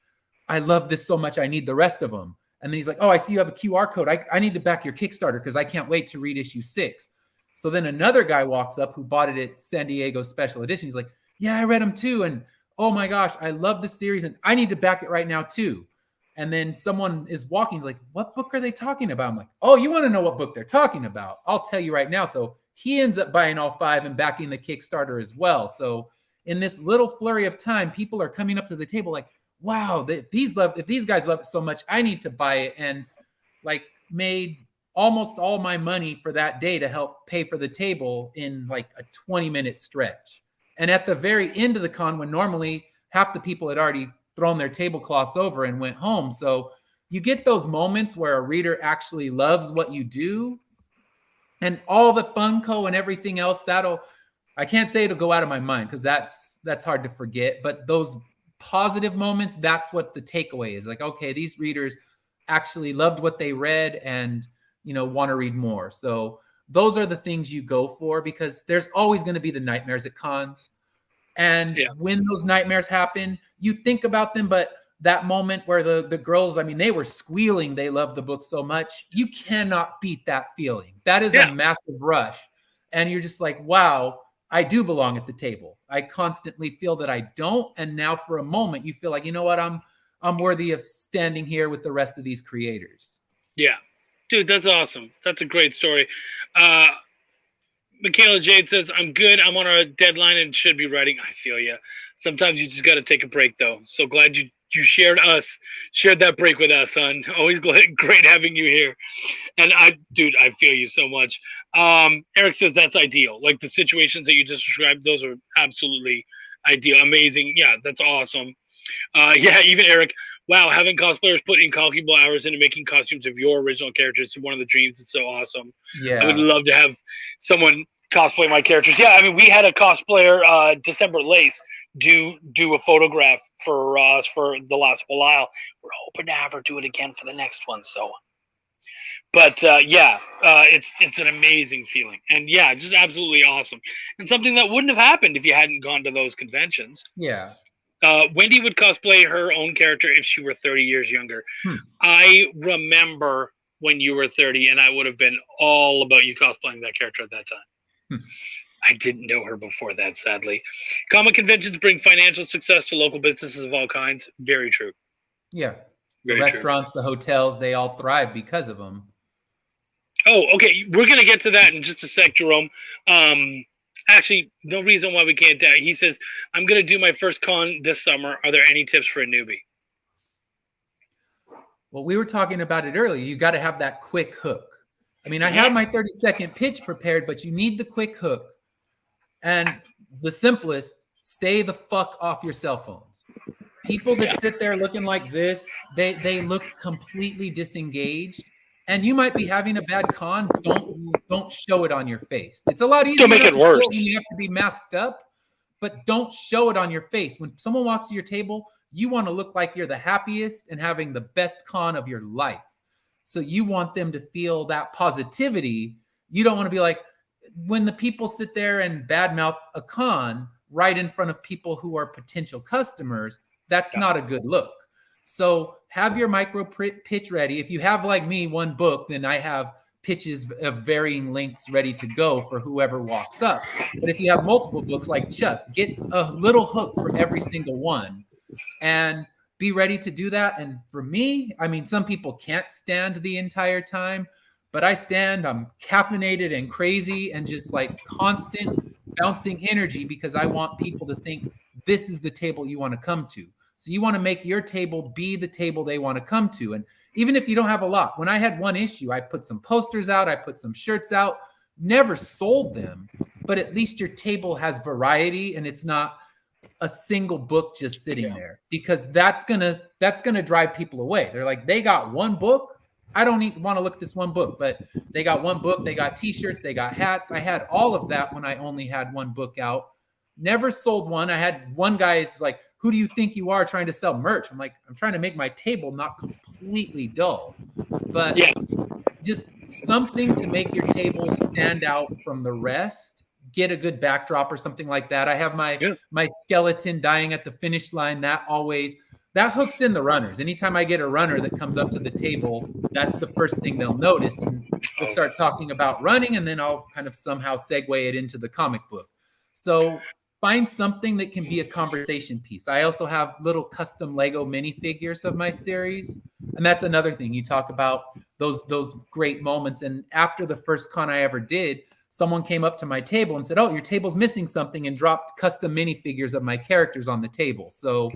I love this so much. I need the rest of them." And then he's like, "Oh, I see you have a QR code. I need to back your Kickstarter because I can't wait to read issue 6." So then another guy walks up who bought it at San Diego Special Edition. He's like, "Yeah, I read them too. And oh my gosh, I love this series and I need to back it right now too." And then someone is walking like, "What book are they talking about?" I'm like, "Oh, you want to know what book they're talking about? I'll tell you right now." So he ends up buying all 5 and backing the Kickstarter as well. So in this little flurry of time, people are coming up to the table like, "Wow, if these guys love it so much, I need to buy it." And like made almost all my money for that day to help pay for the table in like a 20-minute stretch. And at the very end of the con, when normally half the people had already thrown their tablecloths over and went home. So you get those moments where a reader actually loves what you do, and all the Funko and everything else, I can't say it'll go out of my mind because that's hard to forget. But those positive moments, that's what the takeaway is. Like, okay, these readers actually loved what they read and, want to read more. So those are the things you go for, because there's always going to be the nightmares at cons. And when those nightmares happen, you think about them, but that moment where the girls, I mean, they were squealing, they loved the book so much, you cannot beat that feeling. That is a massive rush. And you're just like, wow, I do belong at the table. I constantly feel that I don't. And now for a moment, you feel like, you know what, I'm worthy of standing here with the rest of these creators. Yeah. Dude, that's awesome. That's a great story. Michaela Jade says, "I'm good. I'm on a deadline and should be writing." I feel you. Sometimes you just got to take a break, though. So glad you shared that break with us, son. Always great having you here. And I feel you so much. Eric says that's ideal. Like the situations that you just described, those are absolutely ideal. Amazing. Yeah, that's awesome. Even Eric, wow, having cosplayers put incalculable hours into making costumes of your original characters is one of the dreams. It's so awesome. Yeah. I would love to have someone cosplay my characters. Yeah, I mean, we had a cosplayer, December Lace, do a photograph for us for the last while. We're hoping to have her do it again for the next one. So, but it's an amazing feeling, and just absolutely awesome, and something that wouldn't have happened if you hadn't gone to those conventions. Yeah. Wendy would cosplay her own character if she were 30 years younger. I remember when you were 30, and I would have been all about you cosplaying that character at that time. I didn't know her before that, sadly. Comic conventions bring financial success to local businesses of all kinds. Very true. Yeah. Very the restaurants, true. The hotels, they all thrive because of them. Oh, okay. We're going to get to that in just a sec, Jerome. Actually, no reason why we can't. He says, "I'm going to do my first con this summer. Are there any tips for a newbie?" Well, we were talking about it earlier. You got to have that quick hook. I mean, I have my 30-second pitch prepared, but you need the quick hook. And the simplest, stay the fuck off your cell phones. People that sit there looking like this, they look completely disengaged. And you might be having a bad con. Don't show it on your face. It's a lot easier. Don't make it worse. When you have to be masked up, but don't show it on your face. When someone walks to your table, you want to look like you're the happiest and having the best con of your life. So you want them to feel that positivity. You don't want to be like, when the people sit there and badmouth a con right in front of people who are potential customers, that's not a good look. So have your micro pitch ready. If you have, like me, one book, then I have pitches of varying lengths ready to go for whoever walks up. But if you have multiple books like Chuck, get a little hook for every single one and be ready to do that. And for me, I mean, some people can't stand the entire time, but I stand, I'm caffeinated and crazy and just like constant bouncing energy because I want people to think this is the table you want to come to. So you want to make your table be the table they want to come to. And even if you don't have a lot, when I had one issue, I put some posters out, I put some shirts out, never sold them, but at least your table has variety and it's not a single book just sitting there, because that's gonna drive people away. They're like, they got one book. I don't want to look at this one book, but they got one book, they got t-shirts, they got hats. I had all of that when I only had one book out. Never sold one. I had one guy's like, who do you think you are trying to sell merch? I'm like, I'm trying to make my table not completely dull. But just something to make your table stand out from the rest. Get a good backdrop or something like that. I have my skeleton dying at the finish line. That hooks in the runners. Anytime I get a runner that comes up to the table, that's the first thing they'll notice. And we'll start talking about running, and then I'll kind of somehow segue it into the comic book. So find something that can be a conversation piece. I also have little custom Lego minifigures of my series. And that's another thing. You talk about those great moments. And after the first con I ever did, someone came up to my table and said, "Oh, your table's missing something," and dropped custom minifigures of my characters on the table. So,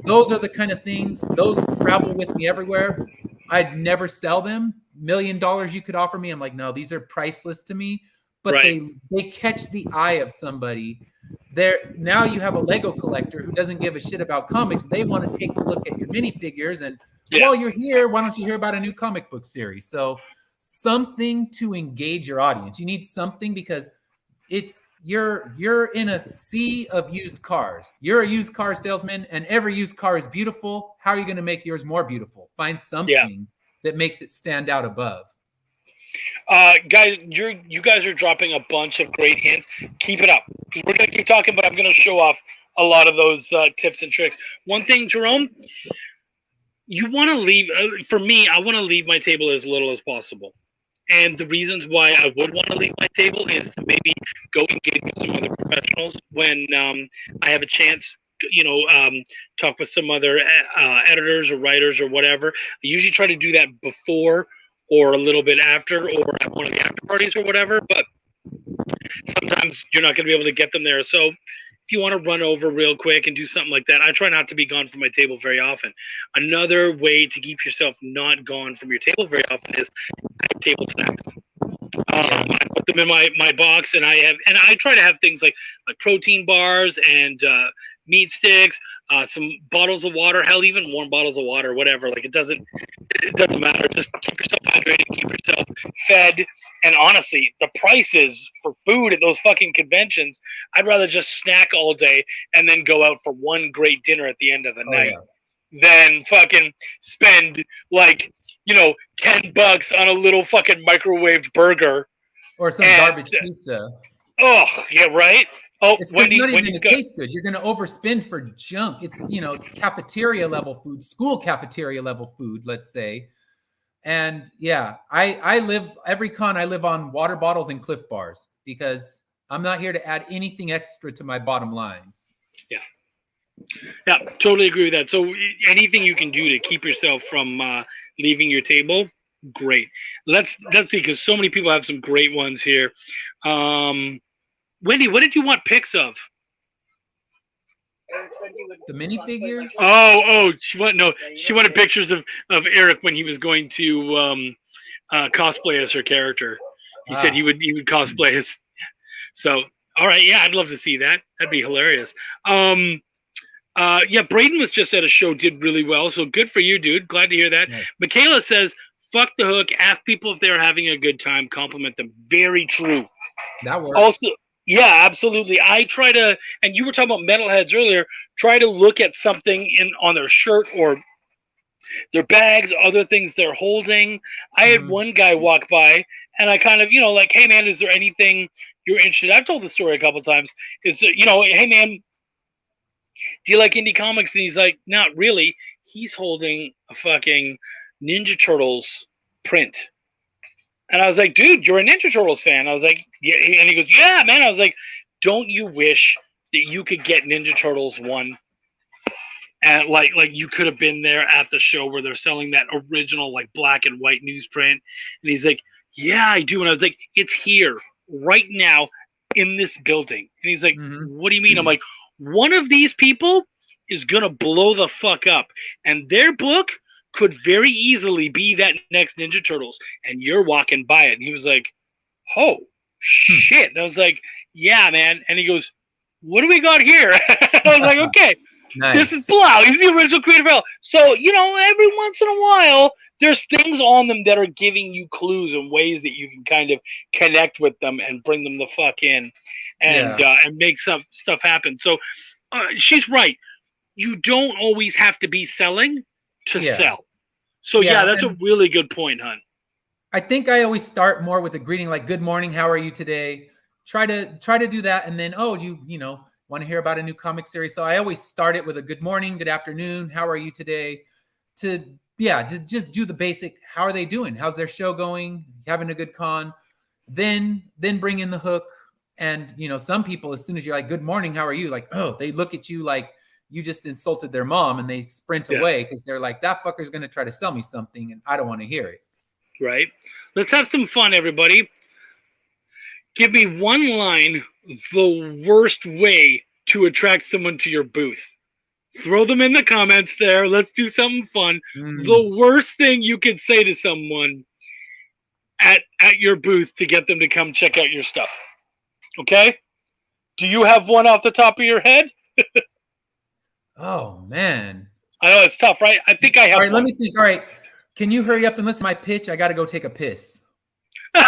those are the kind of things, those travel with me everywhere. I'd never sell them. $1 million you could offer me, I'm like, no, these are priceless to me. But they catch the eye of somebody. Now you have a Lego collector who doesn't give a shit about comics. They want to take a look at your minifigures, and while you're here, why don't you hear about a new comic book series? So something to engage your audience. You need something, because you're in a sea of used cars. You're a used car salesman, and every used car is beautiful. How are you going to make yours more beautiful? Find something that makes it stand out above. Guys, you guys are dropping a bunch of great hints. Keep it up, because we're going to keep talking, but I'm going to show off a lot of those tips and tricks. One thing, Jerome, you want to leave, for me, I want to leave my table as little as possible. And the reasons why I would want to leave my table is to maybe go engage with some other professionals when I have a chance, talk with some other editors or writers or whatever. I usually try to do that before or a little bit after, or at one of the after parties or whatever, but sometimes you're not going to be able to get them there. So if you want to run over real quick and do something like that, I try not to be gone from my table very often. Another way to keep yourself not gone from your table very often is table snacks. I put them in my box, and I try to have things like protein bars and meat sticks, some bottles of water, hell, even warm bottles of water, whatever. Like it doesn't matter. Just keep yourself hydrated, keep yourself fed. And honestly, the prices for food at those fucking conventions, I'd rather just snack all day and then go out for one great dinner at the end of the night than fucking spend like $10 on a little fucking microwaved burger or some garbage pizza. Oh yeah, right. Oh, it's not even going to taste good. You're going to overspend for junk. It's it's cafeteria level food, school cafeteria level food, let's say. And I live every con. I live on water bottles and Cliff bars, because I'm not here to add anything extra to my bottom line. Yeah, totally agree with that. So anything you can do to keep yourself from leaving your table, great. Let's see, because so many people have some great ones here. Wendy, what did you want pics of? The minifigures? Oh, she wanted pictures of Eric when he was going to cosplay as her character. He said he would cosplay his. So, all right, I'd love to see that. That'd be hilarious. Braden was just at a show, did really well. So good for you, dude. Glad to hear that. Nice. Michaela says, fuck the hook. Ask people if they're having a good time. Compliment them. Very true. That works. Also, yeah, absolutely. I try to, and you were talking about metalheads earlier, try to look at something on their shirt or their bags, other things they're holding. I had one guy walk by, and I kind of, like, hey, man, is there anything you're interested in? I've told the story a couple of times. Hey, man, do you like indie comics? And he's like, not really. He's holding a fucking Ninja Turtles print. And I was like, dude, you're a Ninja Turtles fan. I was like, yeah. And he goes, yeah, man. I was like, don't you wish that you could get Ninja Turtles 1? And like you could have been there at the show where they're selling that original like black and white newsprint. And he's like, yeah, I do. And I was like, it's here right now in this building. And he's like, what do you mean? I'm like, one of these people is going to blow the fuck up. And their book could very easily be that next Ninja Turtles. And you're walking by it. And he was like, oh, shit. And I was like, yeah, man. And he goes, what do we got here? I was like, okay, nice. This is Blau. He's the original creator of Hell. So, every once in a while, there's things on them that are giving you clues and ways that you can kind of connect with them and bring them the fuck in and make some stuff happen. So she's right. You don't always have to be selling to sell. So, that's a really good point, hon. I think I always start more with a greeting like "Good morning, how are you today?" Try to do that, and then you know want to hear about a new comic series. So I always start it with a "Good morning, good afternoon, how are you today?" To just do the basic. How are they doing? How's their show going? Having a good con? Then bring in the hook. And you know, some people, as soon as you're like, "Good morning, how are you?" Like, oh, they look at you like you just insulted their mom, and they sprint away because they're like, "That fucker's gonna try to sell me something, and I don't want to hear it." Right? Let's have some fun, everybody. Give me one line, the worst way to attract someone to your booth. Throw them in the comments there. Let's do something fun. The worst thing you could say to someone at your booth to get them to come check out your stuff. Okay? Do you have one off the top of your head? Oh man. I know it's tough, right? I think I have. All right, let me think. All right. Can you hurry up and listen to my pitch? I got to go take a piss. All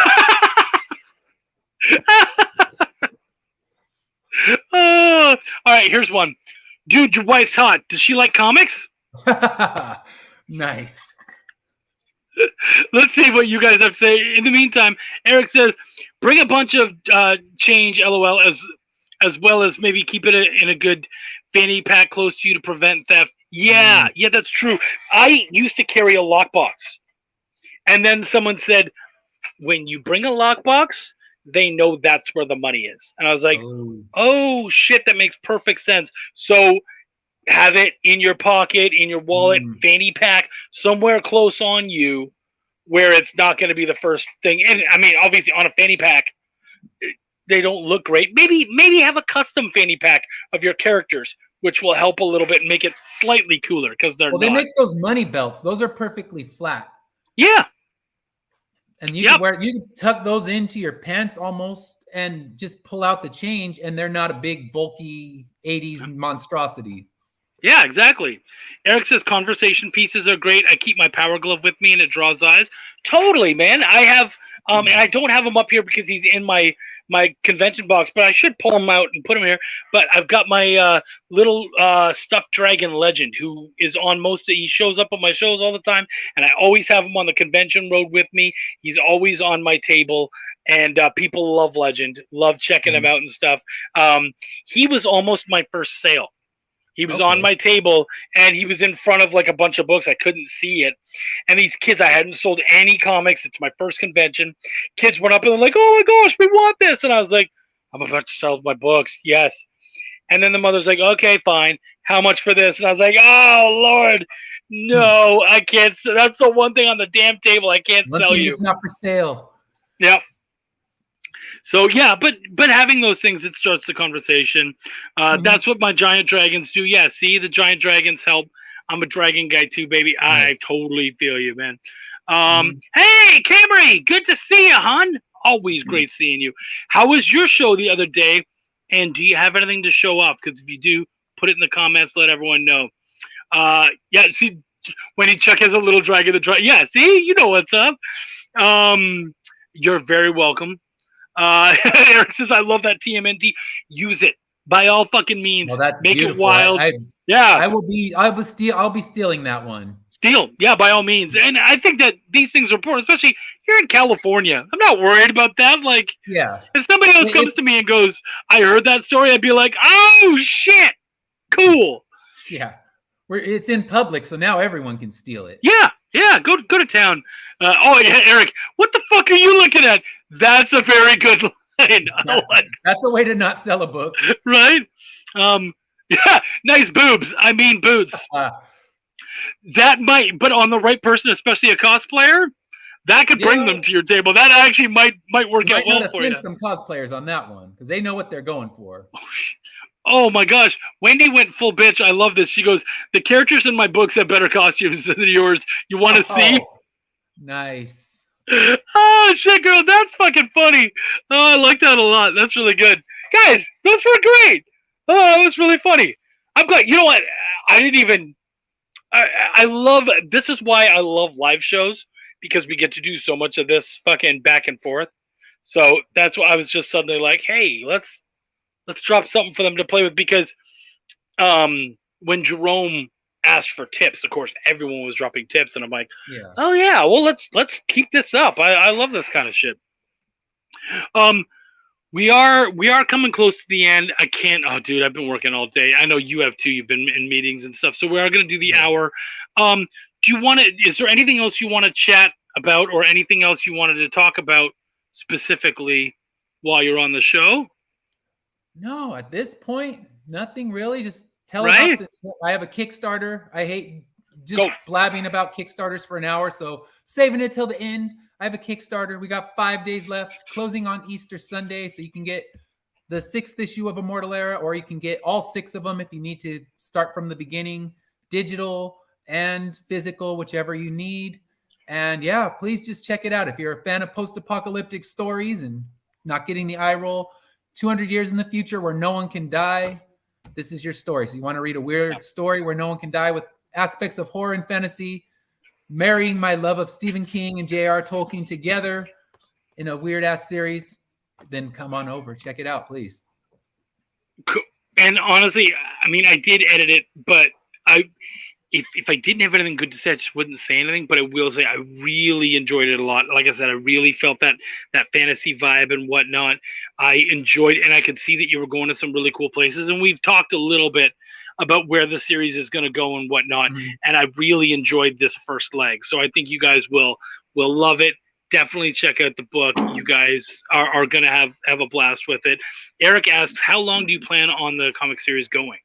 right, here's one. Dude, your wife's hot. Does she like comics? Nice. Let's see what you guys have to say. In the meantime, Eric says, bring a bunch of change, LOL, as well as maybe keep it in a good fanny pack close to you to prevent theft. Yeah, that's true. I used to carry a lockbox. And then someone said, when you bring a lockbox, they know that's where the money is. And I was like, oh shit, that makes perfect sense. So have it in your pocket, in your wallet, fanny pack, somewhere close on you where it's not going to be the first thing. And I mean, obviously on a fanny pack, they don't look great. Maybe have a custom fanny pack of your characters, which will help a little bit and make it slightly cooler because they're they make those money belts. Those are perfectly flat. Yeah. And you can tuck those into your pants almost and just pull out the change, and they're not a big, bulky 80s monstrosity. Yeah, exactly. Eric says conversation pieces are great. I keep my power glove with me and it draws eyes. Totally, man. I have and I don't have him up here because he's in my convention box, but I should pull him out and put him here. But I've got my little stuffed dragon legend who is on he shows up on my shows all the time, and I always have him on the convention road with me. He's always on my table, and people love Legend, love checking him out and stuff. He was almost my first sale. He was on my table, and he was in front of like a bunch of books. I couldn't see it. And these kids, I hadn't sold any comics. It's my first convention. Kids went up and they're like, oh my gosh, we want this. And I was like, I'm about to sell my books. Yes. And then the mother's like, okay, fine. How much for this? And I was like, oh, Lord, no, I can't. That's the one thing on the damn table I can't sell you. It's not for sale. Yeah. So yeah, but having those things, it starts the conversation. That's what my giant dragons do. Yeah, see, the giant dragons help. I'm a dragon guy too, baby. Nice. I totally feel you, man. Hey, Camry, good to see you, hon. Always great seeing you. How was your show the other day? And do you have anything to show off? Because if you do, put it in the comments. Let everyone know. Yeah, see, when Chuck has a little dragon, yeah, see, you know what's up. You're very welcome. Eric says, I love that TMNT. Use it by all fucking means. Well, that's make beautiful. It wild. I'll be stealing that one. Steal. Yeah, by all means. And I think that these things are important, especially here in California. I'm not worried about that. Like, yeah. If somebody else comes to me and goes, I heard that story, I'd be like, oh shit. Cool. Yeah. It's in public, so now everyone can steal it. Yeah. Yeah. Go to town. Oh yeah, Eric, what the fuck are you looking at? That's a very good line. That's a way to not sell a book. Right? Yeah, nice boobs. I mean boots. That might, but on the right person, especially a cosplayer, that could bring them to your table. That actually might work out well for you. Some cosplayers on that one because they know what they're going for. Oh my gosh, Wendy went full bitch. I love this. She goes, the characters in my books have better costumes than yours. You want to see? Nice. Oh shit, girl, that's fucking funny. Oh, I like that a lot. That's really good, guys. Those were great. Oh, that was really funny. I'm glad. You know what? I didn't even. I love. This is why I love live shows because we get to do so much of this fucking back and forth. So that's why I was just suddenly like, hey, let's drop something for them to play with because when Jerome asked for tips. Of course, everyone was dropping tips, and I'm like, Yeah. oh yeah, well let's keep this up. I love this kind of shit. Um, we are coming close to the end. I can't. Oh, dude, I've been working all day. I know you have too. You've been in meetings and stuff. So we are going to do the Yeah. hour. Do you want to? Is there anything else you want to chat about, or anything else you wanted to talk about specifically while you're on the show? No, at this point, nothing really. Just tell about Right? this. I have a Kickstarter. I hate just Go. blabbing about Kickstarters for an hour, so saving it till the end. I have a Kickstarter. We got 5 days left, closing on Easter Sunday, so you can get the 6th issue of Immortal Era, or you can get all 6 of them if you need to start from the beginning, digital and physical, whichever you need. And yeah, please just check it out. If you're a fan of post-apocalyptic stories and not getting the eye roll, 200 years in the future where no one can die, this is your story. So you want to read a weird story where no one can die with aspects of horror and fantasy, marrying my love of Stephen King and J.R. Tolkien together in a weird ass series, then come on over. Check it out, please. And honestly, I mean, I did edit it, but if I didn't have anything good to say, I just wouldn't say anything. But I will say I really enjoyed it a lot. Like I said, I really felt that fantasy vibe and whatnot. I enjoyed, and I could see that you were going to some really cool places. And we've talked a little bit about where the series is going to go and whatnot. Mhm. And I really enjoyed this first leg. So I think you guys will love it. Definitely check out the book. You guys are going to have a blast with it. Eric asks, how long do you plan on the comic series going?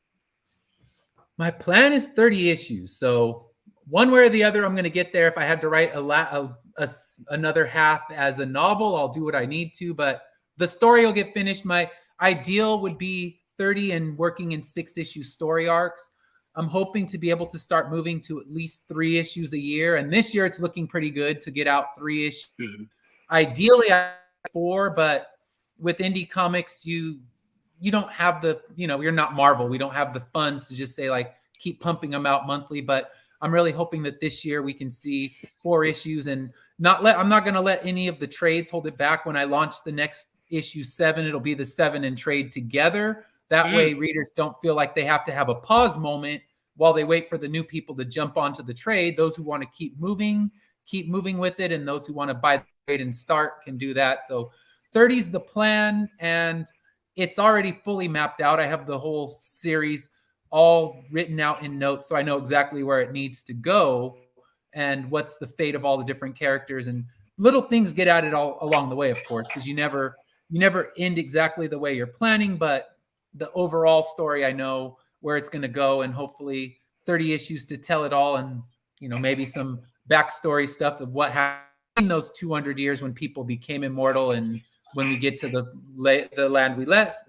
My plan is 30 issues. So one way or the other, I'm going to get there. If I had to write another half as a novel, I'll do what I need to. But the story will get finished. My ideal would be 30 and working in 6-issue story arcs. I'm hoping to be able to start moving to at least 3 issues a year. And this year it's looking pretty good to get out 3 issues. Mm-hmm. Ideally, I 4, but with indie comics, you don't have the, you're not Marvel. We don't have the funds to just say like, keep pumping them out monthly. But I'm really hoping that this year we can see 4 issues and I'm not going to let any of the trades hold it back. When I launch the next issue 7, it'll be the 7 and trade together. That way readers don't feel like they have to have a pause moment while they wait for the new people to jump onto the trade. Those who want to keep moving with it. And those who want to buy the trade and start can do that. So 30 is the plan, and it's already fully mapped out. I have the whole series all written out in notes, so I know exactly where it needs to go and what's the fate of all the different characters. And little things get added all along the way, of course, because you never end exactly the way you're planning, but the overall story, I know where it's going to go, and hopefully 30 issues to tell it all, and maybe some backstory stuff of what happened in those 200 years when people became immortal, and when we get to the land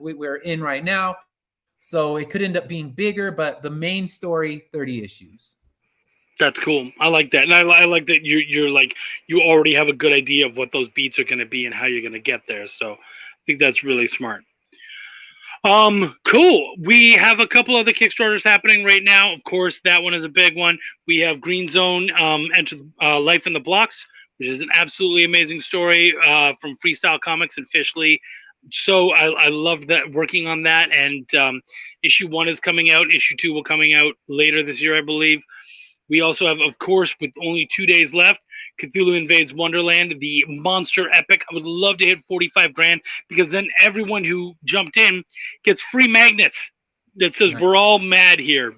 we're in right now. So it could end up being bigger, but the main story, 30 issues. That's cool. I like that, and I like that you're like you already have a good idea of what those beats are going to be and how you're going to get there. So I think that's really smart. Cool. We have a couple other Kickstarters happening right now. Of course, that one is a big one. We have Green Zone, Enter Life in the Blocks, which is an absolutely amazing story from Freestyle Comics and Fish Lee. So I love that, working on that. And issue 1 is coming out. Issue 2 will coming out later this year, I believe. We also have, of course, with only 2 days left, Cthulhu Invades Wonderland, the monster epic. I would love to hit 45 grand, because then everyone who jumped in gets free magnets that says we're all mad here,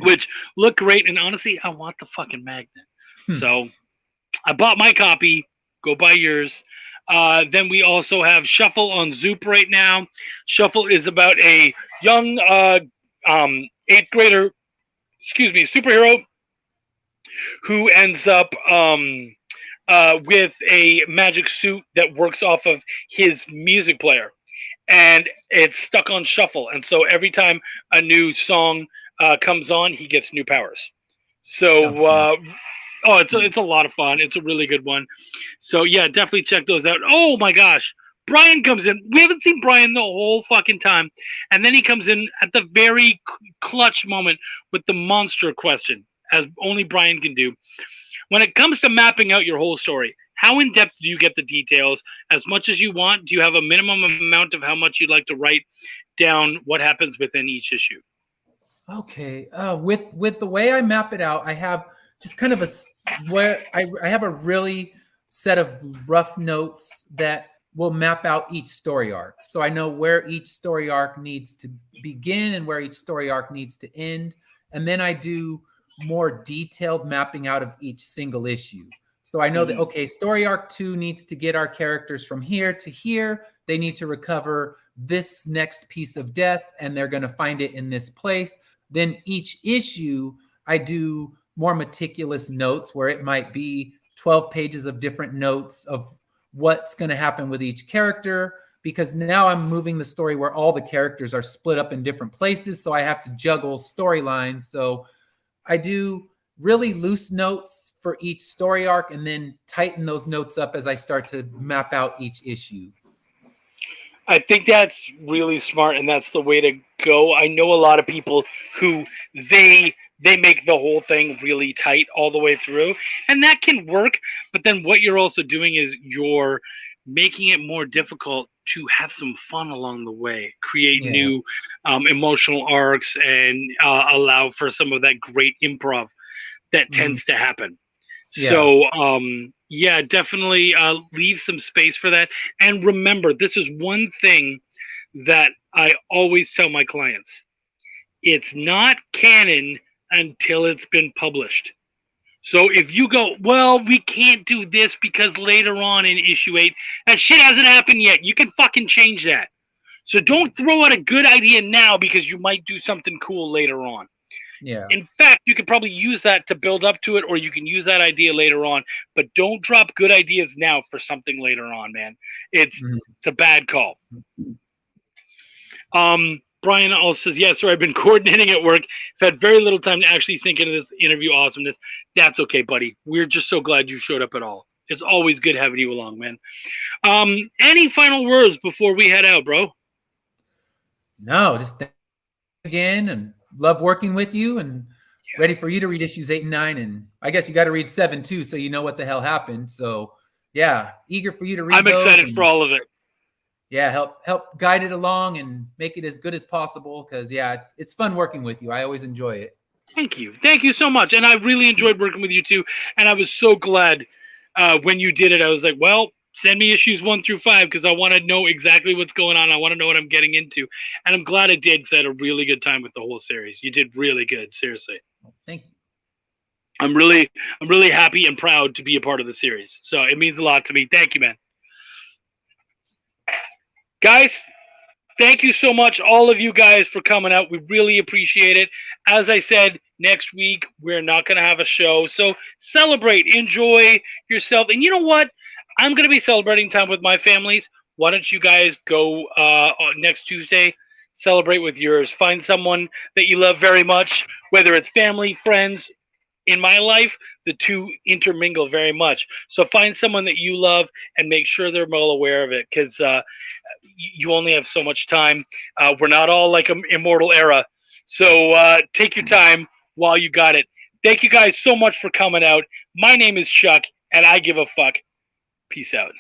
which look great. And honestly, I want the fucking magnet. So I bought my copy. Go buy yours. Then we also have Shuffle on Zoop right now. Shuffle is about a young 8th grader, superhero who ends up with a magic suit that works off of his music player, and it's stuck on shuffle. And so every time a new song comes on, he gets new powers. So it's a lot of fun. It's a really good one. So yeah, definitely check those out. Oh my gosh, Brian comes in. We haven't seen Brian the whole fucking time, and then he comes in at the very clutch moment with the monster question, as only Brian can do. When it comes to mapping out your whole story, how in depth do you get the details? As much as you want? Do you have a minimum amount of how much you'd like to write down what happens within each issue? Okay. With the way I map it out, I have just kind of where I have a really set of rough notes that will map out each story arc. So I know where each story arc needs to begin and where each story arc needs to end. And then I do more detailed mapping out of each single issue. So I know that, okay, story arc 2 needs to get our characters from here to here. They need to recover this next piece of death, and they're going to find it in this place. Then each issue, I do more meticulous notes where it might be 12 pages of different notes of what's going to happen with each character, because now I'm moving the story where all the characters are split up in different places. So I have to juggle storylines. So I do really loose notes for each story arc and then tighten those notes up as I start to map out each issue. I think that's really smart, and that's the way to go. I know a lot of people who they make the whole thing really tight all the way through, and that can work. But then what you're also doing is you're making it more difficult to have some fun along the way, create new emotional arcs, and allow for some of that great improv that tends to happen. So, yeah, definitely leave some space for that. And remember, this is one thing that I always tell my clients. It's not canon until it's been published. So if you go, well, we can't do this because later on in issue 8, that shit hasn't happened yet. You can fucking change that. So don't throw out a good idea now because you might do something cool later on. Yeah. In fact, you could probably use that to build up to it, or you can use that idea later on. But don't drop good ideas now for something later on, man. It's a bad call. Brian also says, yes, sir, I've been coordinating at work. I've had very little time to actually sink into this interview awesomeness. That's okay, buddy. We're just so glad you showed up at all. It's always good having you along, man. Any final words before we head out, bro? No, just thank you again, and love working with you, and ready for you to read issues 8 and 9. And I guess you got to read 7 too, so you know what the hell happened. So yeah, eager for you to read. I'm excited for all of it. Yeah, help guide it along and make it as good as possible, because it's fun working with you. I always enjoy it. Thank you so much. And I really enjoyed working with you too. And I was so glad when you did it. I was like, well, send me issues 1 through 5 because I want to know exactly what's going on. I want to know what I'm getting into. And I'm glad I did. 'Cause I had a really good time with the whole series. You did really good, seriously. Thank you. I'm really happy and proud to be a part of the series. So it means a lot to me. Thank you, man. Guys, thank you so much, all of you guys, for coming out. We really appreciate it. As I said, next week, we're not going to have a show. So celebrate, enjoy yourself. And you know what? I'm going to be celebrating time with my families. Why don't you guys go next Tuesday, celebrate with yours. Find someone that you love very much, whether it's family, friends. In my life, the two intermingle very much. So find someone that you love and make sure they're well aware of it, because you only have so much time. We're not all like Immortal Era. So take your time while you got it. Thank you guys so much for coming out. My name is Chuck, and I give a fuck. Peace out.